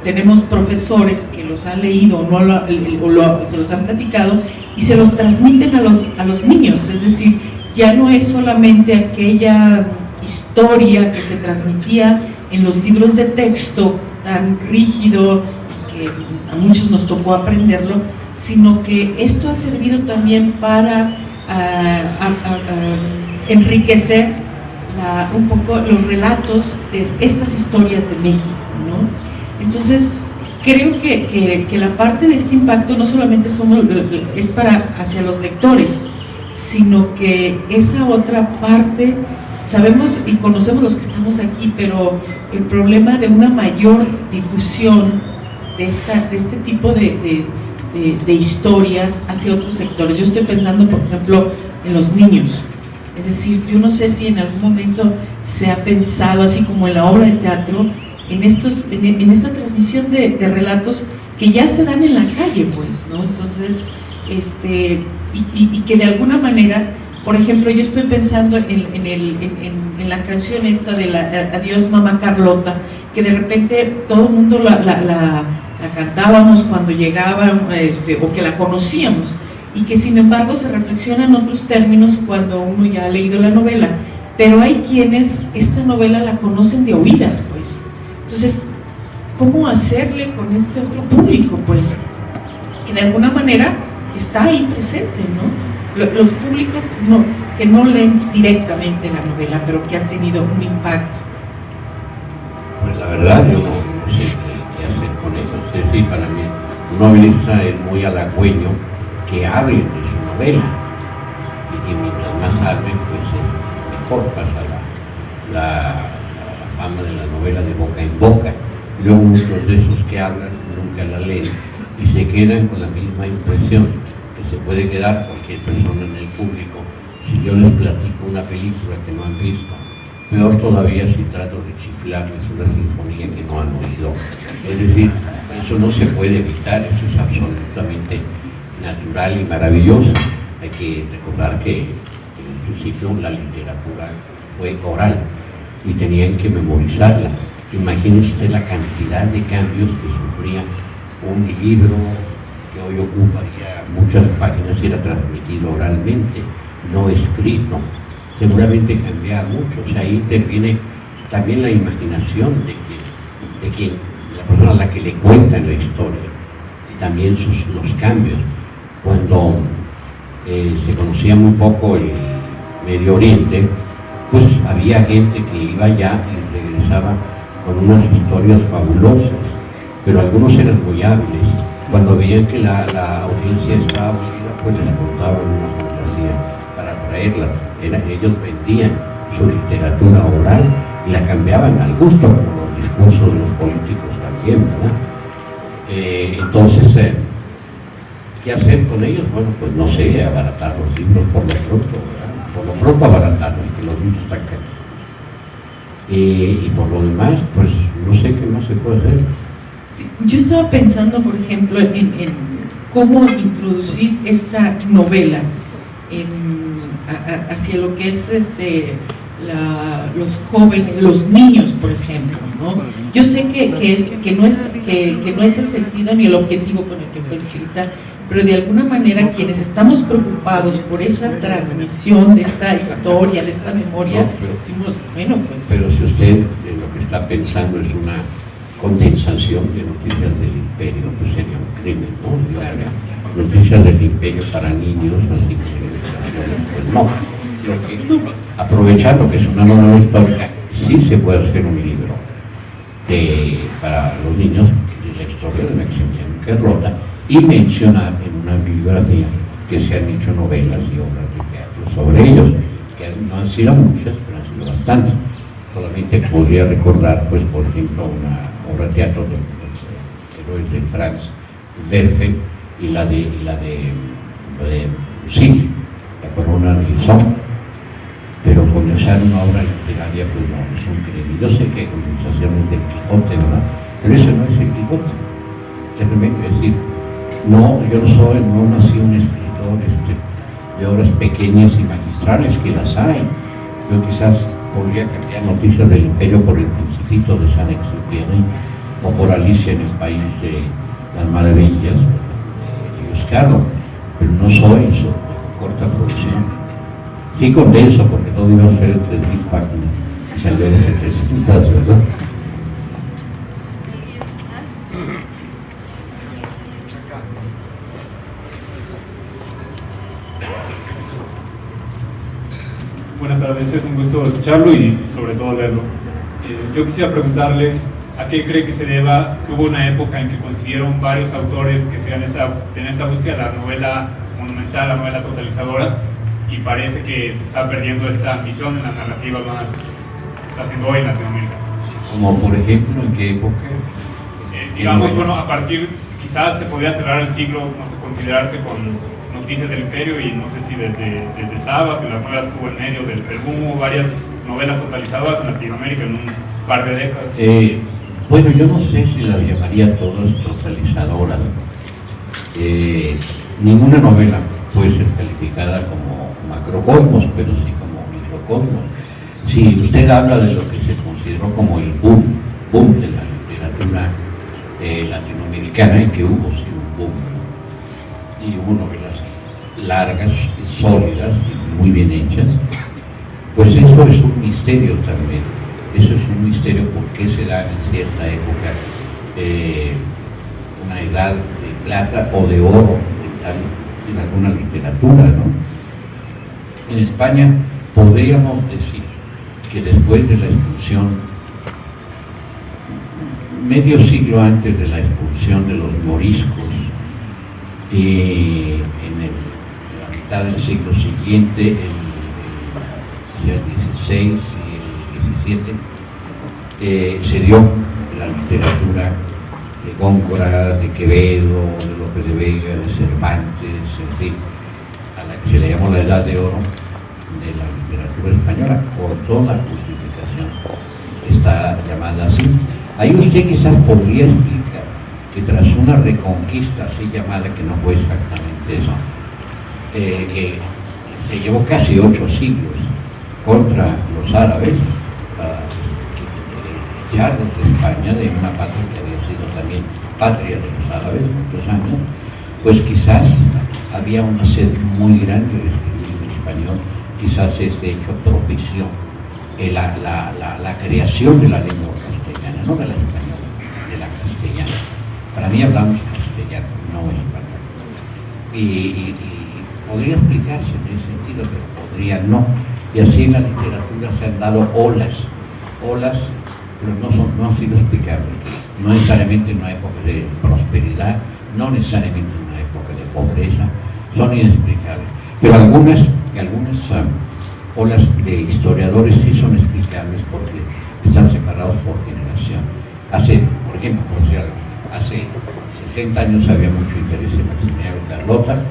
tenemos profesores que los han leído o se los han platicado y se los transmiten a los niños, es decir, ya no es solamente aquella historia que se transmitía en los libros de texto tan rígido que a muchos nos tocó aprenderlo, sino que esto ha servido también para enriquecer un poco los relatos de estas historias de México, ¿no? Entonces, creo que la parte de este impacto no solamente es para hacia los lectores, sino que esa otra parte, sabemos y conocemos los que estamos aquí, pero el problema de una mayor difusión de este tipo de historias hacia otros sectores. Yo estoy pensando, por ejemplo, en los niños. Es decir, yo no sé si en algún momento se ha pensado, así como en la obra de teatro, en esta transmisión de relatos que ya se dan en la calle, pues, ¿no? Entonces, y que de alguna manera, por ejemplo, yo estoy pensando en la canción esta de Adiós Mamá Carlota, que de repente todo el mundo la cantábamos cuando llegaban, o que la conocíamos, y que sin embargo se reflexionan otros términos cuando uno ya ha leído la novela, pero hay quienes esta novela la conocen de oídas, pues. Entonces, ¿cómo hacerle con este otro público, pues? Que de alguna manera está ahí presente, ¿no? Los públicos que no leen directamente la novela, pero que han tenido un impacto. Pues la verdad, yo no sé qué hacer con ellos. Es decir, para mí, un novelista es muy halagüeño que hablen de su novela, y mientras más hablen, pues es mejor, pasa la fama de la novela de boca en boca. Luego muchos de esos que hablan nunca la leen y se quedan con la misma impresión que se puede quedar cualquier persona en el público si yo les platico una película que no han visto. Peor todavía si trato de chiflarles una sinfonía que no han oído. Es decir, eso no se puede evitar, eso es absolutamente natural y maravilloso. Hay que recordar que en un principio la literatura fue oral y tenían que memorizarla. Imagínese usted la cantidad de cambios que sufría un libro que hoy ocuparía muchas páginas y era transmitido oralmente, no escrito. Seguramente cambiaba mucho. O sea, ahí interviene también la imaginación de quien, la persona a la que le cuentan la historia, y también los cambios. Cuando se conocía muy poco el Medio Oriente, pues había gente que iba allá y regresaba con unas historias fabulosas, pero algunos eran muy hábiles. Cuando veían que la audiencia estaba unida, pues les contaban una fantasía para traerla. Ellos vendían su literatura oral y la cambiaban al gusto, como los discursos de los políticos también, ¿verdad? Entonces, ¿qué hacer con ellos? Bueno, pues no sé, abaratar los libros por lo pronto, ¿verdad? Por lo pronto abaratarlos, que los libros están caros. Y por lo demás, pues no sé qué más se puede hacer. Sí, yo estaba pensando, por ejemplo, en cómo introducir esta novela hacia lo que es los jóvenes, los niños, por ejemplo, ¿no? Yo sé que no es el sentido ni el objetivo con el que fue escrita, pero de alguna manera quienes estamos preocupados por esa transmisión de esta historia, de esta memoria, decimos, bueno, pues... Pero si usted lo que está pensando es una condensación de noticias del imperio, pues sería un crimen, ¿no? Claro. Noticias del imperio para niños, así que pues no. Aprovechando que es una novela histórica, sí se puede hacer un libro para los niños de la historia de Maximiliano Carlota y mencionar en una bibliografía que se han hecho novelas y obras de teatro sobre ellos, que no han sido muchas, pero han sido bastantes. Solamente podría recordar, pues, por ejemplo, una obra de teatro de los héroes de Franz Werfel y la de Lucille, la corona de Lisón. Pero comenzar una obra literaria, pues no, es un crimen. Yo sé que hay conversaciones del Quijote, ¿verdad? Pero eso no es el Quijote. Es decir, no, yo no nací un escritor de obras pequeñas y magistrales, que las hay. Yo quizás podría cambiar Noticias del Imperio por El Principito de Saint-Exupéry o por Alicia en el País de las Maravillas y buscarlo, pero no soy eso, de corta producción. Sí condenso, porque todo iba a ser en 3.000 páginas y salió de 300, ¿verdad? Buenas tardes, es un gusto escucharlo y sobre todo verlo. Yo quisiera preguntarle a qué cree que se deba que hubo una época en que consiguieron varios autores que sean en esta búsqueda, la novela monumental, la novela totalizadora, y parece que se está perdiendo esta ambición en la narrativa más que está haciendo hoy en Latinoamérica. Como por ejemplo, ¿en qué época? Digamos, bueno, a partir, quizás se podría cerrar el siglo, no sé, considerarse con Noticias del Imperio, y no sé si desde Saba, que las novelas que hubo en medio del Perú, hubo varias novelas totalizadoras en Latinoamérica en un par de décadas. Bueno, yo no sé si las llamaría todas totalizadoras. Ninguna novela puede ser calificada como macrocosmos, pero sí como microcosmos. Si usted habla de lo que se consideró como el boom de la literatura latinoamericana, y que hubo sí un boom, y hubo novelas largas, sólidas y muy bien hechas, pues eso es un misterio también. Eso es un misterio por qué se da en cierta época una edad de plata o de oro en alguna literatura, ¿no? En España podríamos decir que después de la expulsión, medio siglo antes de la expulsión de los moriscos, en la mitad del siglo siguiente, el XVI y el XVII, se dio la literatura de Góngora, de Quevedo, de López de Vega, de Cervantes, en fin, a la que se le llamó la Edad de Oro de la literatura española, por toda justificación está llamada así. Ahí usted quizás podría explicar que tras una reconquista así llamada, que no fue exactamente eso, que se llevó casi 8 siglos contra los árabes, echarlos de España, de una patria que había sido también patria de los árabes muchos años, pues quizás había una sed muy grande de escribir en español. Quizás este hecho propició la creación de la lengua castellana, no de la española, de la castellana. Para mí hablamos castellano, no español. Y podría explicarse en ese sentido, pero podría no. Y así en la literatura se han dado olas, pero no han sido explicables. No necesariamente en una época de prosperidad, no necesariamente en una época de pobreza, son inexplicables. Pero algunas olas de historiadores sí son explicables porque están separados por generación. Por ejemplo, hace 60 años había mucho interés en Maximiliano y Carlota,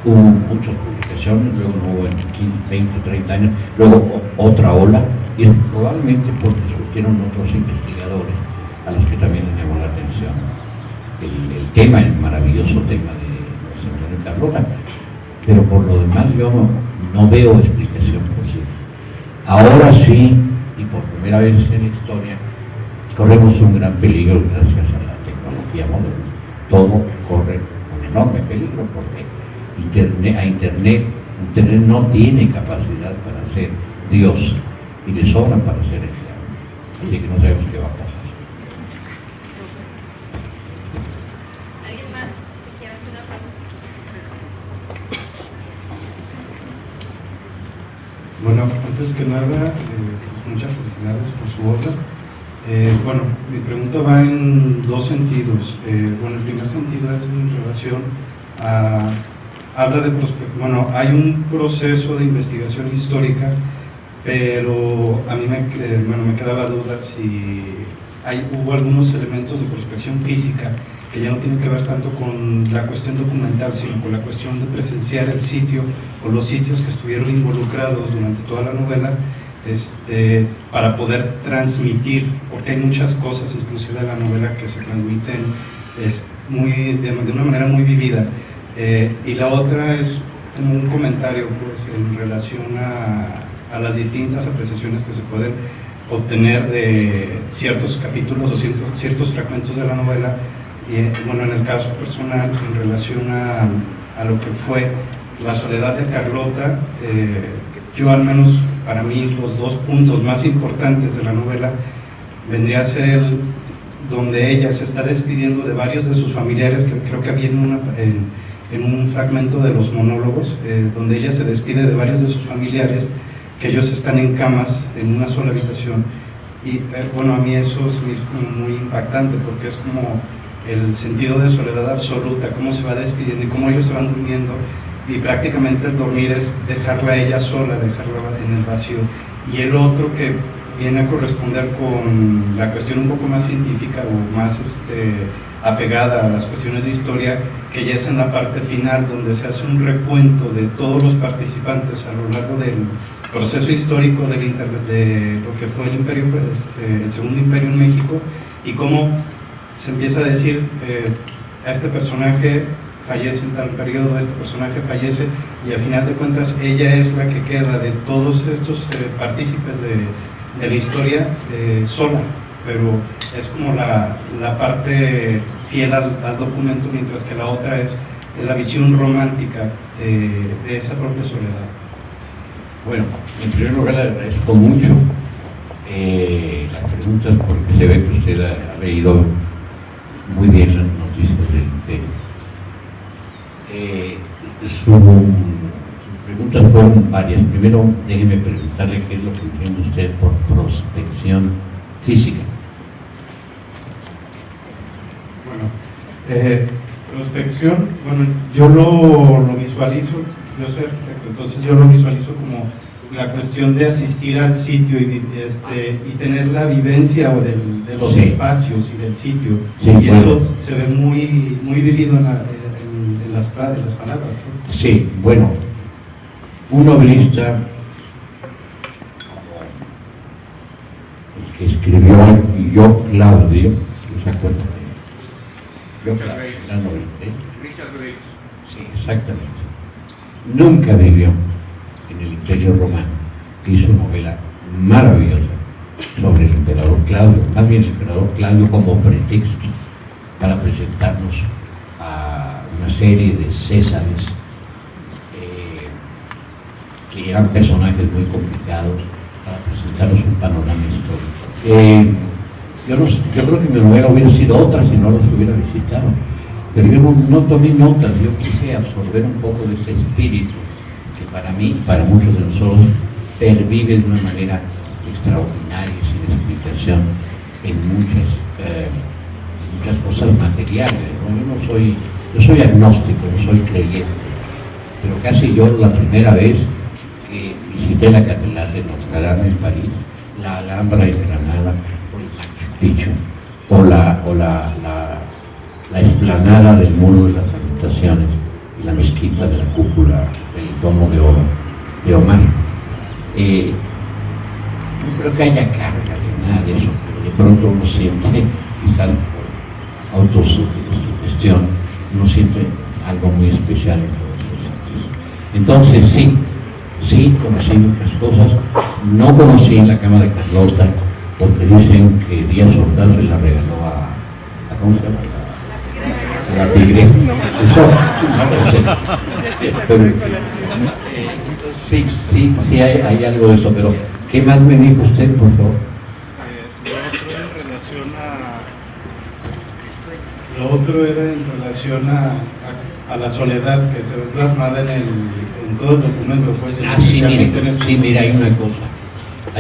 hubo muchas publicaciones, luego no hubo en 15, 20, 30 años, luego otra ola, y probablemente porque surgieron otros investigadores a los que también les llamó la atención el maravilloso tema de Maximiliano y Carlota. Pero por lo demás yo no veo explicación posible. Ahora sí, y por primera vez en la historia, corremos un gran peligro gracias a la tecnología moderna. Todo corre un enorme peligro porque Internet no tiene capacidad para ser Dios y le sobra para ser el diablo. Así que no sabemos qué va a pasar. ¿Alguien más que quiera hacer una pregunta? Bueno, antes que nada, muchas felicidades por su obra. Bueno, mi pregunta va en dos sentidos. Bueno, el primer sentido es en relación a... Habla de hay un proceso de investigación histórica, pero a mí me queda la duda si hubo algunos elementos de prospección física que ya no tienen que ver tanto con la cuestión documental, sino con la cuestión de presenciar el sitio o los sitios que estuvieron involucrados durante toda la novela, para poder transmitir, porque hay muchas cosas, inclusive de la novela, que se transmiten de una manera muy vivida. Y la otra es como un comentario en relación a las distintas apreciaciones que se pueden obtener de ciertos capítulos o ciertos fragmentos de la novela. Y en el caso personal, en relación a lo que fue La soledad de Carlota, yo al menos para mí los dos puntos más importantes de la novela vendría a ser donde ella se está despidiendo de varios de sus familiares, que creo que había en un fragmento de los monólogos, donde ella se despide de varios de sus familiares que ellos están en camas en una sola habitación. Y bueno, a mí eso se me hizo como muy impactante, porque es como el sentido de soledad absoluta, cómo se va despidiendo y cómo ellos se van durmiendo, y prácticamente el dormir es dejarla a ella sola, dejarla en el vacío. Y el otro que viene a corresponder con la cuestión un poco más científica o más apegada a las cuestiones de historia, que ya es en la parte final, donde se hace un recuento de todos los participantes a lo largo del proceso histórico de lo que fue el imperio, el segundo imperio en México, y cómo se empieza a decir, a este personaje fallece en tal periodo, este personaje fallece, y al final de cuentas ella es la que queda de todos estos partícipes de la historia sola, pero es como la parte fiel al documento, mientras que la otra es la visión romántica de esa propia soledad. Bueno, en primer lugar le agradezco mucho las preguntas, porque se ve que usted ha leído muy bien las noticias del imperio. Sus preguntas fueron varias. Primero, déjeme preguntarle qué es lo que entiende usted por prospección física. Bueno, prospección, bueno, yo lo visualizo, yo soy arquitecto, entonces yo lo visualizo como la cuestión de asistir al sitio y tener la vivencia de los espacios y del sitio, y eso se ve muy, muy vivido en las palabras, ¿no? Sí, bueno, un novelista el que escribió Yo Claudio, ¿no se acuerdan? Yo Claudio, la novela, Richard Graves. Sí, exactamente. Nunca vivió en el Imperio Romano. Hizo una novela maravillosa sobre el emperador Claudio, más bien el emperador Claudio como pretexto para presentarnos a una serie de Césares que eran personajes muy complicados, para presentarnos un panorama histórico. Yo creo que mi novela hubiera sido otra si no los hubiera visitado, pero yo no tomé notas, yo quise absorber un poco de ese espíritu que para mí, para muchos de nosotros, pervive de una manera extraordinaria y sin explicación en muchas cosas materiales, ¿no? Yo soy agnóstico, no soy creyente, pero casi yo la primera vez que visité la Catedral de Notre Dame en París, la Alhambra en Granada, o el Machu Picchu, o la explanada del Muro de las Lamentaciones y la mezquita de la cúpula del Domo de Omar. No creo que haya carga de nada de eso, pero de pronto uno siente, quizás por autosugestión, uno siente algo muy especial en todos esos sentidos. Entonces sí conocí muchas cosas. No conocí en la cama de Carlota, porque dicen que Díaz Ordaz se la regaló a ¿cómo se llama? A la tigresa. Sí, hay algo de eso, pero ¿qué más me dijo usted, por favor? Lo otro era en relación a la soledad que se ve plasmada en todo el documento. Pues, mira, hay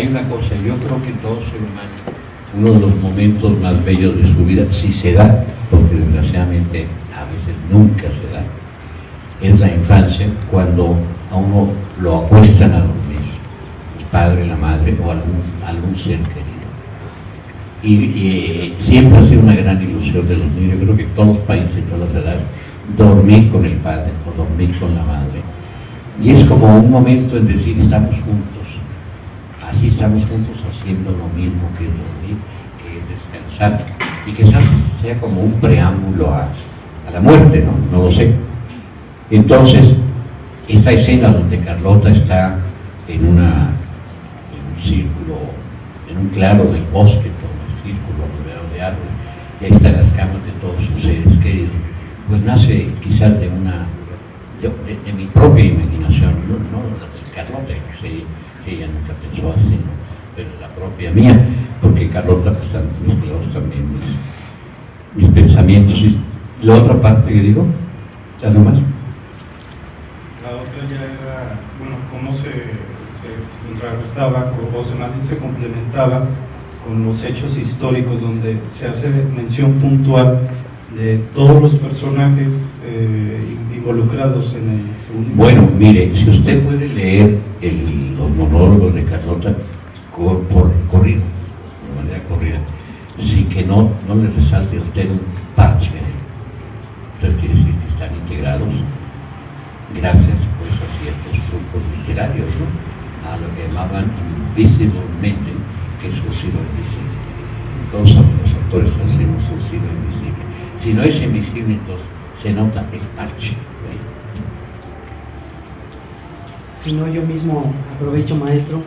una cosa, yo creo que todo ser humano, uno de los momentos más bellos de su vida, si se da, porque desgraciadamente a veces nunca se da, es la infancia, cuando a uno lo acuestan a dormir, el padre, la madre o algún ser querido. Y siempre ha sido una gran ilusión de los niños. Yo creo que todos los países, todas las edades, dormir con el padre o dormir con la madre. Y es como un momento en decir, estamos juntos, así estamos juntos haciendo lo mismo que es dormir, que es descansar, y quizás sea como un preámbulo a la muerte, no lo sé. Entonces, esta escena donde Carlota está en un círculo, en un claro del bosque, círculo rodeado de árboles, y ahí están las camas de todos sus seres queridos, pues nace quizás de mi propia imaginación, no la de Carlota, que sé que ella nunca pensó así, ¿no? Pero la propia mía, porque Carlota están mezclados también mis pensamientos. Y la otra parte que digo, ¿ya no más? La otra ya era, bueno, cómo se se contrarrestaba o se complementaba con los hechos históricos donde se hace mención puntual de todos los personajes involucrados en el segundo. Bueno, mire, si usted puede leer los monólogos de Carlota por corrido, de manera corrida, sin que no le resalte a usted un parche, entonces quiere decir que están integrados gracias pues a ciertos trucos literarios, ¿no? A lo que llamaban invisiblemente, que es surcido invisible. Todos los autores hacemos surcido invisible. Si no es invisible, entonces se nota el parche. Si no, yo mismo aprovecho, maestro.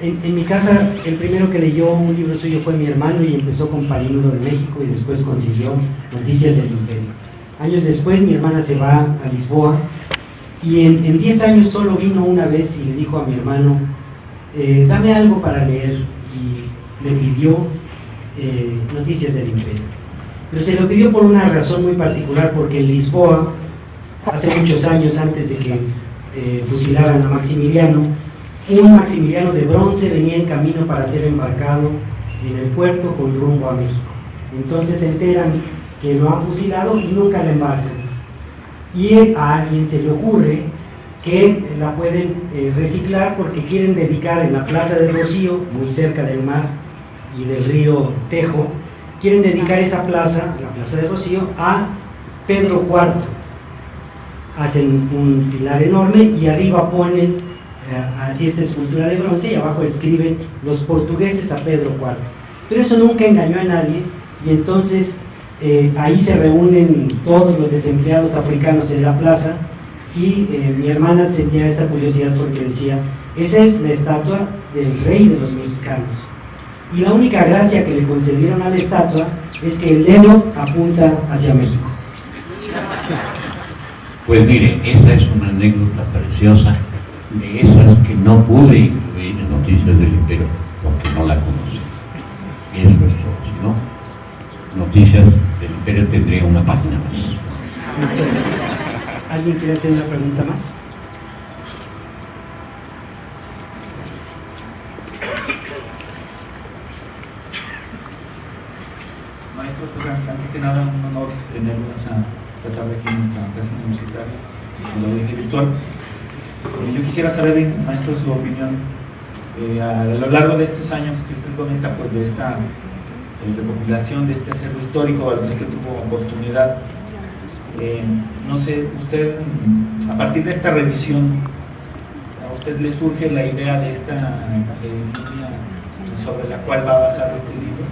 En mi casa, el primero que leyó un libro suyo fue mi hermano y empezó con Palinuro de México y después consiguió Noticias del Imperio. Años después mi hermana se va a Lisboa y en 10 años solo vino una vez y le dijo a mi hermano, dame algo para leer, y le pidió Noticias del Imperio. Pero se lo pidió por una razón muy particular, porque en Lisboa, hace muchos años antes de que fusilaran a Maximiliano, un Maximiliano de bronce venía en camino para ser embarcado en el puerto con rumbo a México. Entonces se enteran que lo han fusilado y nunca la embarcan. Y a alguien se le ocurre que la pueden reciclar porque quieren dedicar en la Plaza de Rocío, muy cerca del mar y del río Tejo, quieren dedicar esa plaza, la Plaza de Rocío, a Pedro IV. Hacen un pilar enorme y arriba ponen esta escultura de bronce y abajo escriben los portugueses a Pedro IV. Pero eso nunca engañó a nadie y entonces ahí se reúnen todos los desempleados africanos en la plaza y mi hermana tenía esta curiosidad porque decía, esa es la estatua del rey de los mexicanos. Y la única gracia que le concedieron a la estatua es que el dedo apunta hacia México. Pues mire, esa es una anécdota preciosa, de esas que no pude incluir en Noticias del Imperio porque no la conocí. Eso es todo, si no, Noticias del Imperio tendría una página más. ¿Alguien quiere hacer una pregunta más? Maestro, pues antes que nada un honor tenerlo esta tarde aquí en nuestra clase universitaria, en la audiencia virtual. Yo quisiera saber, maestro, su opinión a lo largo de estos años que usted comenta, pues de esta recopilación de este acervo histórico al que usted tuvo oportunidad. No sé, usted, a partir de esta revisión, ¿a usted le surge la idea de esta línea sobre la cual va a basar este libro?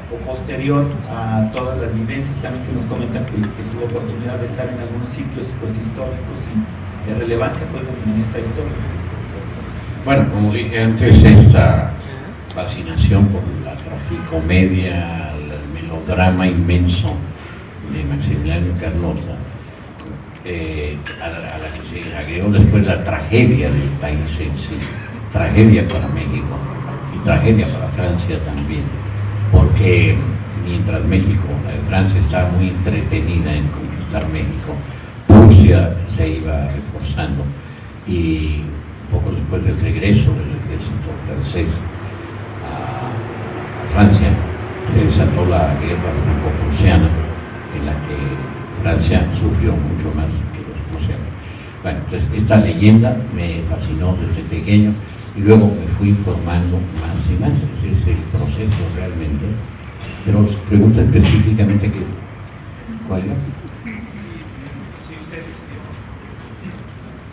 O posterior a todas las vivencias también que nos comentan que tuvo oportunidad de estar en algunos sitios pues históricos y de relevancia pues en esta historia. Bueno, como dije antes, esta fascinación por la tragicomedia, el melodrama inmenso de Maximiliano y Carlota, a la que se agregó después la tragedia del país en sí, tragedia para México y tragedia para Francia también, porque mientras Francia estaba muy entretenida en conquistar México, Prusia se iba reforzando y poco después del regreso del ejército francés a Francia se desató la guerra franco-prusiana en la que Francia sufrió mucho más que los prusianos. Bueno, entonces esta leyenda me fascinó desde pequeño y luego me fui informando más y más. Ese es el proceso realmente. Pero os pregunta específicamente ¿cuál era?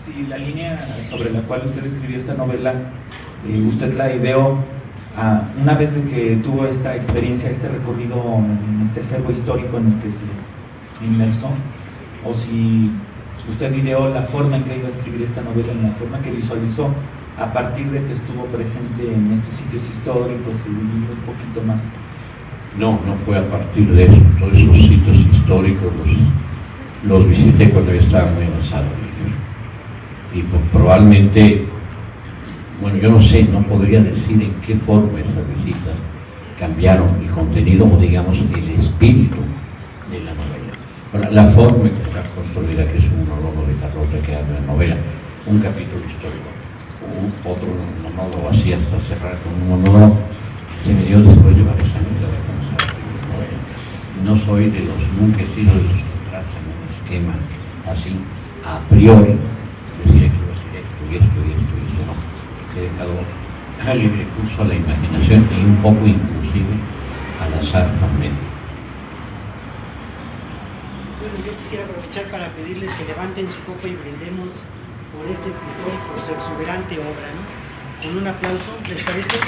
Si la línea sobre la cual usted escribió esta novela, usted la ideó una vez de que tuvo esta experiencia, este recorrido en este acervo histórico en el que se inmersó, o si usted ideó la forma en que iba a escribir esta novela, en la forma que visualizó a partir de que estuvo presente en estos sitios históricos y vivió un poquito más. No fue a partir de eso. Todos esos sitios históricos los visité cuando yo estaba muy avanzado. Y probablemente, bueno, yo no sé, no podría decir en qué forma esas visitas cambiaron el contenido o digamos el espíritu de la novela. Bueno, la forma en que está construida, que es un monólogo de Carlota que habla de la novela, un capítulo histórico, otro monólogo así hasta cerrar con un monólogo, se me dio después de varios años de conocer. No soy de los, nunca he sido de los que trazan un esquema así, a priori, decir esto, y esto, no. He dejado libre curso a la imaginación y un poco inclusive al azar también. Bueno, yo quisiera aprovechar para pedirles que levanten su copa y brindemos por este escritor y por su exuberante obra, ¿no? Con un aplauso, ¿les parece?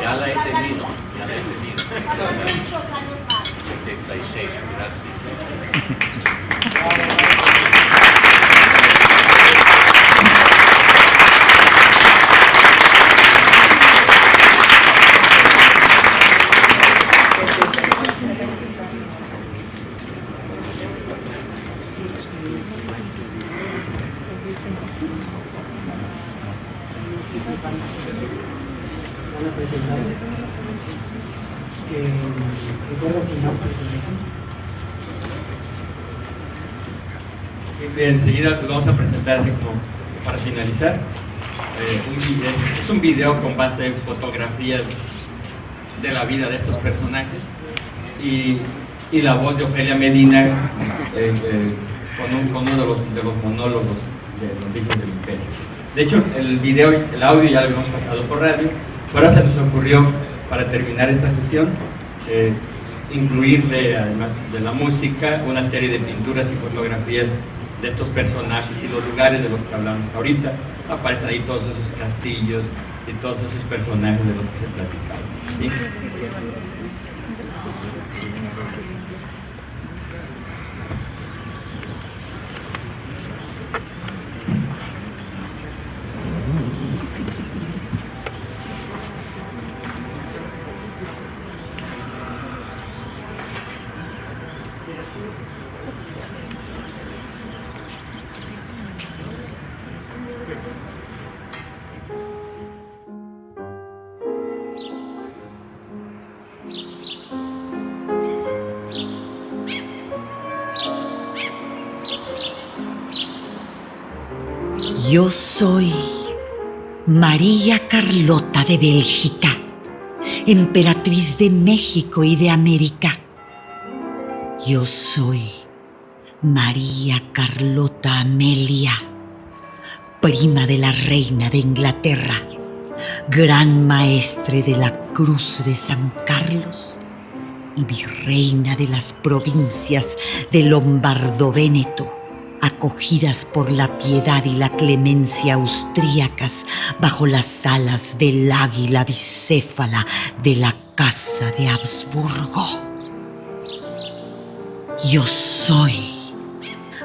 Ya la he tenido. Muchos años más. 76, gracias. Van a presentarse. ¿Recuerdas sin más presentación? Enseguida pues vamos a presentar, así como para finalizar, es un video con base en fotografías de la vida de estos personajes y la voz de Ofelia Medina con uno de los monólogos de Noticias del Imperio. De hecho, el audio ya lo habíamos pasado por radio, pero se nos ocurrió, para terminar esta sesión, incluirle, además de la música, una serie de pinturas y fotografías de estos personajes y los lugares de los que hablamos ahorita. Aparecen ahí todos esos castillos y todos esos personajes de los que se platicaban. ¿Sí? Yo soy María Carlota de Bélgica, emperatriz de México y de América. Yo soy María Carlota Amelia, prima de la reina de Inglaterra, gran maestre de la Cruz de San Carlos y virreina de las provincias de Lombardo-Véneto, acogidas por la piedad y la clemencia austríacas bajo las alas del águila bicéfala de la Casa de Habsburgo. Yo soy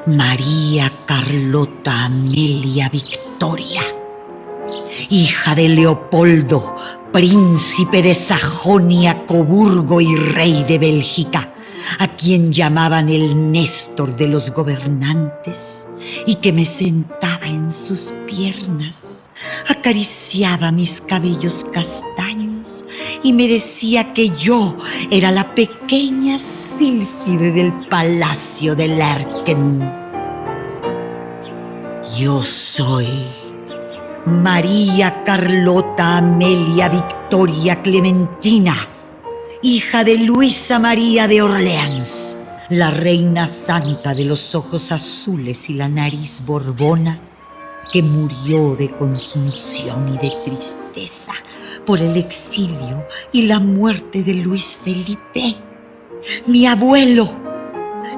María Carlota Amelia Victoria, hija de Leopoldo, príncipe de Sajonia, Coburgo y rey de Bélgica, a quien llamaban el Néstor de los gobernantes, y que me sentaba en sus piernas, acariciaba mis cabellos castaños y me decía que yo era la pequeña sílfide del palacio de Lerken. Yo soy María Carlota Amelia Victoria Clementina, hija de Luisa María de Orleans, la reina santa de los ojos azules y la nariz borbona, que murió de consunción y de tristeza por el exilio y la muerte de Luis Felipe, mi abuelo,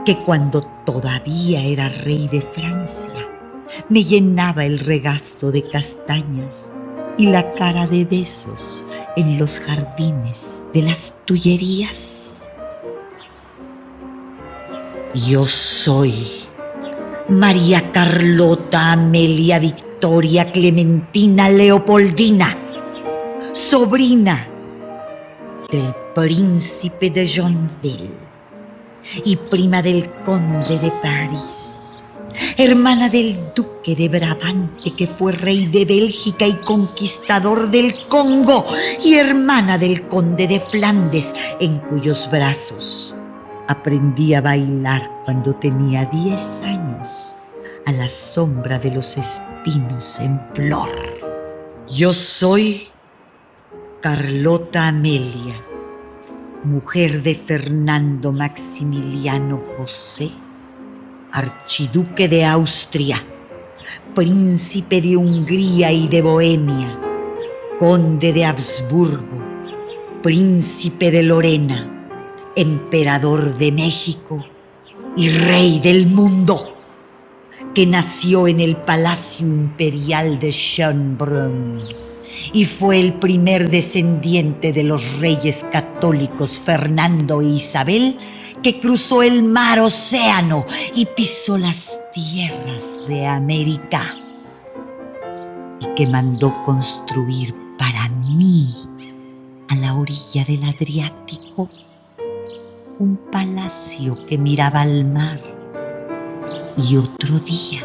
que cuando todavía era rey de Francia, me llenaba el regazo de castañas y la cara de besos en los jardines de las Tullerías. Yo soy María Carlota Amelia Victoria Clementina Leopoldina, sobrina del príncipe de Joinville y prima del conde de París, hermana del duque de Brabante, que fue rey de Bélgica y conquistador del Congo, y hermana del conde de Flandes, en cuyos brazos aprendí a bailar cuando tenía 10 años, a la sombra de los espinos en flor. Yo soy Carlota Amelia, mujer de Fernando Maximiliano José, archiduque de Austria, príncipe de Hungría y de Bohemia, conde de Habsburgo, príncipe de Lorena, emperador de México y rey del mundo, que nació en el Palacio Imperial de Schönbrunn y fue el primer descendiente de los reyes católicos Fernando e Isabel, que cruzó el mar Océano y pisó las tierras de América, y que mandó construir para mí, a la orilla del Adriático, un palacio que miraba al mar. Y otro día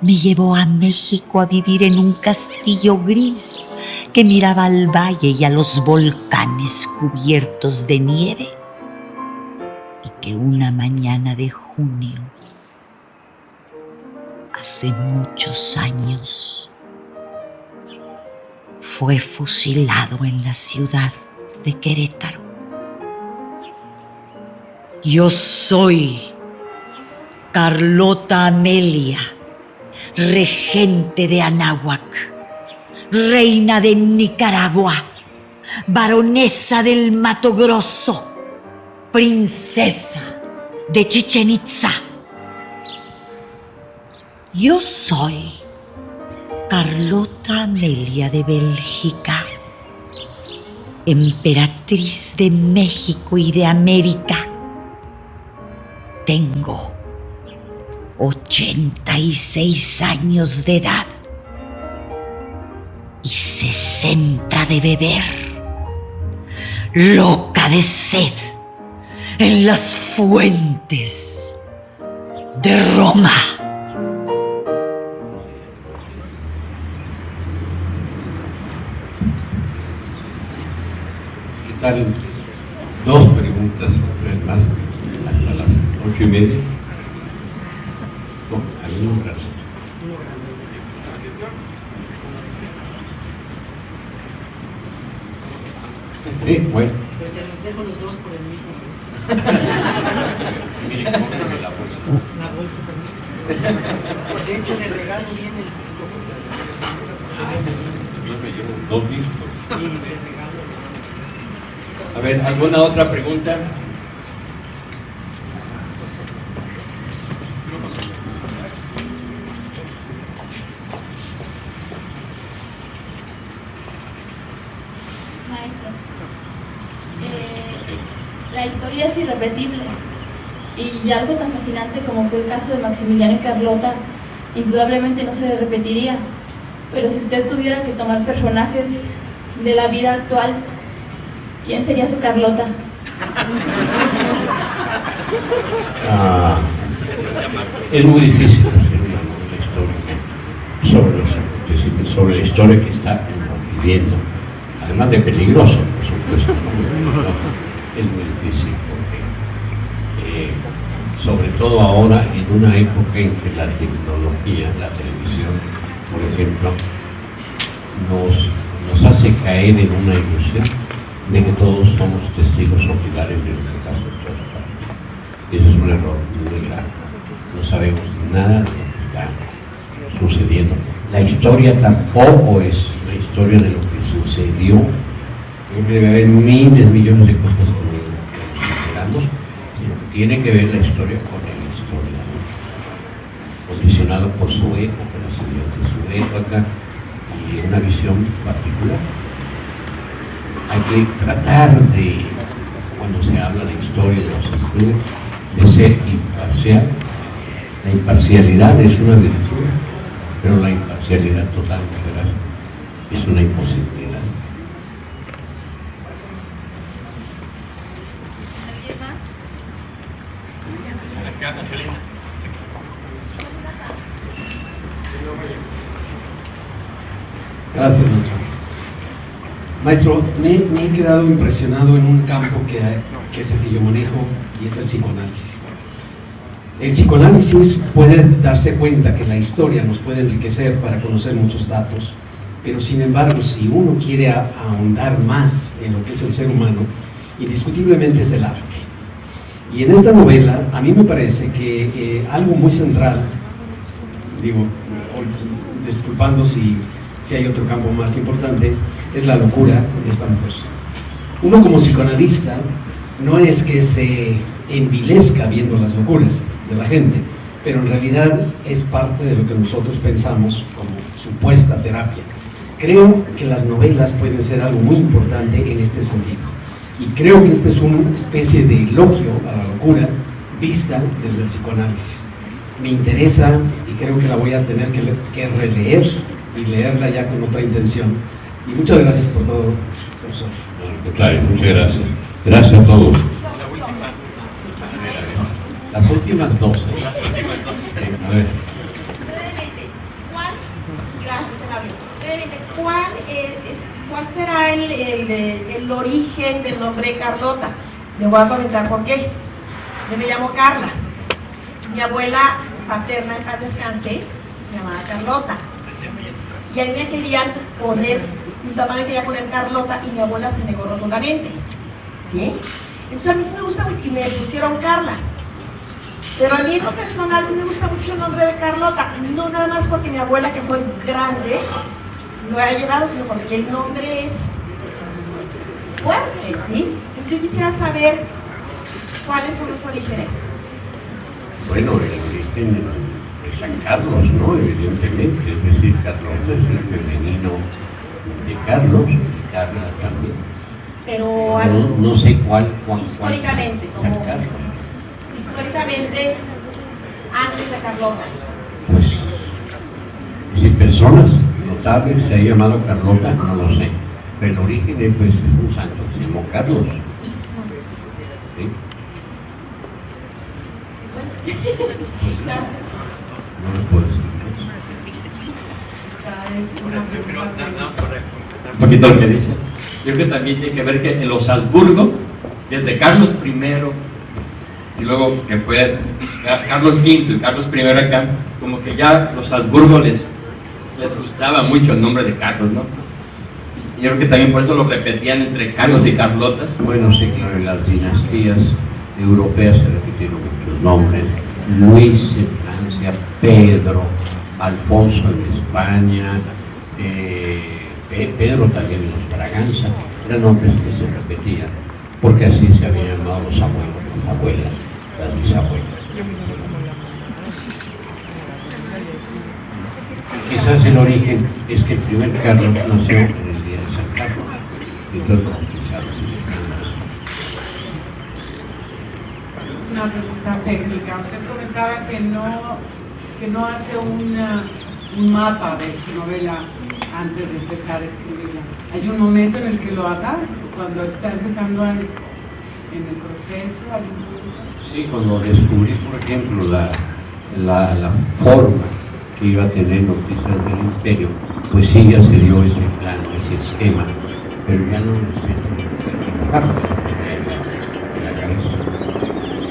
me llevó a México a vivir en un castillo gris que miraba al valle y a los volcanes cubiertos de nieve, y que una mañana de junio, hace muchos años, fue fusilado en la ciudad de Querétaro. Yo soy Carlota Amelia, regente de Anáhuac, reina de Nicaragua, baronesa del Mato Grosso, princesa de Chichén Itzá. Yo soy Carlota Amelia de Bélgica, emperatriz de México y de América. Tengo 86 años de edad y 60 de beber, loca de sed en las fuentes de Roma. ¿Qué tal? 2 preguntas o 3 más hasta las 8:30. Hay un brazo. Sí, bueno. Pero se los dejo los 2 por el mismo precio. Mire, cómprame la bolsa. La bolsa también. De hecho, de regalo viene el disco. Yo me llevo 2 discos. Sí, de regalo. A ver, ¿alguna otra pregunta? Maestro, la historia es irrepetible y algo tan fascinante como fue el caso de Maximiliano y Carlota indudablemente no se repetiría, pero si usted tuviera que tomar personajes de la vida actual, ¿quién sería su Carlota? Es muy difícil hacer una novela histórica sobre la historia que está viviendo, además de peligroso, por supuesto. Es muy difícil porque, sobre todo ahora, en una época en que la tecnología, la televisión, por ejemplo, nos hace caer en una ilusión de que todos somos testigos oculares de lo que pasa en todas partes. Eso es un error muy grave. No sabemos nada de lo que está sucediendo. La historia tampoco es la historia de lo que sucedió. Debe haber miles, millones de cosas que nos enteramos, sino que tiene que ver la historia con la historia, condicionado por su época, las ideas de su época y una visión particular. Hay que tratar de, cuando se habla de historia de los estudios, de ser imparcial. La imparcialidad es una virtud, pero la imparcialidad total es una imposibilidad. ¿Alguien más? Acá, Angelina. Gracias, maestro. Maestro, me he quedado impresionado en un campo que es el que yo manejo, y es el psicoanálisis. El psicoanálisis puede darse cuenta que la historia nos puede enriquecer para conocer muchos datos, pero sin embargo, si uno quiere ahondar más en lo que es el ser humano, indiscutiblemente es el arte. Y en esta novela, a mí me parece que algo muy central, digo, disculpando si hay otro campo más importante, es la locura de esta mujer. Uno como psicoanalista no es que se envilezca viendo las locuras de la gente, pero en realidad es parte de lo que nosotros pensamos como supuesta terapia. Creo que las novelas pueden ser algo muy importante en este sentido, y creo que este es una especie de elogio a la locura vista desde el psicoanálisis. Me interesa y creo que la voy a tener que releer y leerla ya con otra intención. Y muchas gracias por todo, profesor. Claro, muchas gracias. Gracias a todos. Las últimas dos. A ver. ¿Cuál será el origen del nombre Carlota? Le voy a comentar por qué. Yo me llamo Carla. Mi abuela paterna, en paz descanse, se llamaba Carlota. Y a mí me querían poner, mi papá me quería poner Carlota y mi abuela se negó rotundamente. ¿Sí? Entonces a mí sí me gusta mucho, y me pusieron Carla. Pero a mí en lo personal sí me gusta mucho el nombre de Carlota, no nada más porque mi abuela, que fue grande, lo ha llevado, sino porque el nombre es fuerte, ¿sí? Entonces yo quisiera saber cuáles son los orígenes. Bueno, el origen de San Carlos, ¿no? Evidentemente, es decir, Carlota es el femenino de Carlos, y Carla también. Pero no sé cuál históricamente, San como Carlos. Históricamente antes de Carlota. Pues, si personas notables se ha llamado Carlota, no lo sé. Pero el origen pues, es un santo que se llamó Carlos. ¿Sí? No lo puedo decir. Un poquito lo que dice. Yo creo que también tiene que ver que en los Habsburgo, desde Carlos I, y luego que fue Carlos V y Carlos I acá, como que ya los Habsburgo les gustaba mucho el nombre de Carlos, ¿no? Y yo creo que también por eso lo repetían entre Carlos y Carlotas. Bueno, sí, claro, en las dinastías europeas se repitieron muchos nombres. Luis en Francia, Pedro, Alfonso en España, Pedro también en los Braganza, eran nombres que se repetían, porque así se habían llamado los abuelos, las abuelas, las bisabuelas. Quizás el origen es que el primer Carlos nació en el día de San Carlos, y entonces bautizados en Carlos. Una pregunta técnica. Usted comentaba que no hace un mapa de su novela antes de empezar a escribirla. ¿Hay un momento en el que lo haga? Cuando está empezando en el proceso. Sí, cuando descubrí, por ejemplo, la forma que iba a tener Noticias del Imperio, pues sí, ya se dio ese plano, ese esquema, pero ya no lo sé. En la cabeza.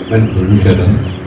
Bueno, pues muchas gracias.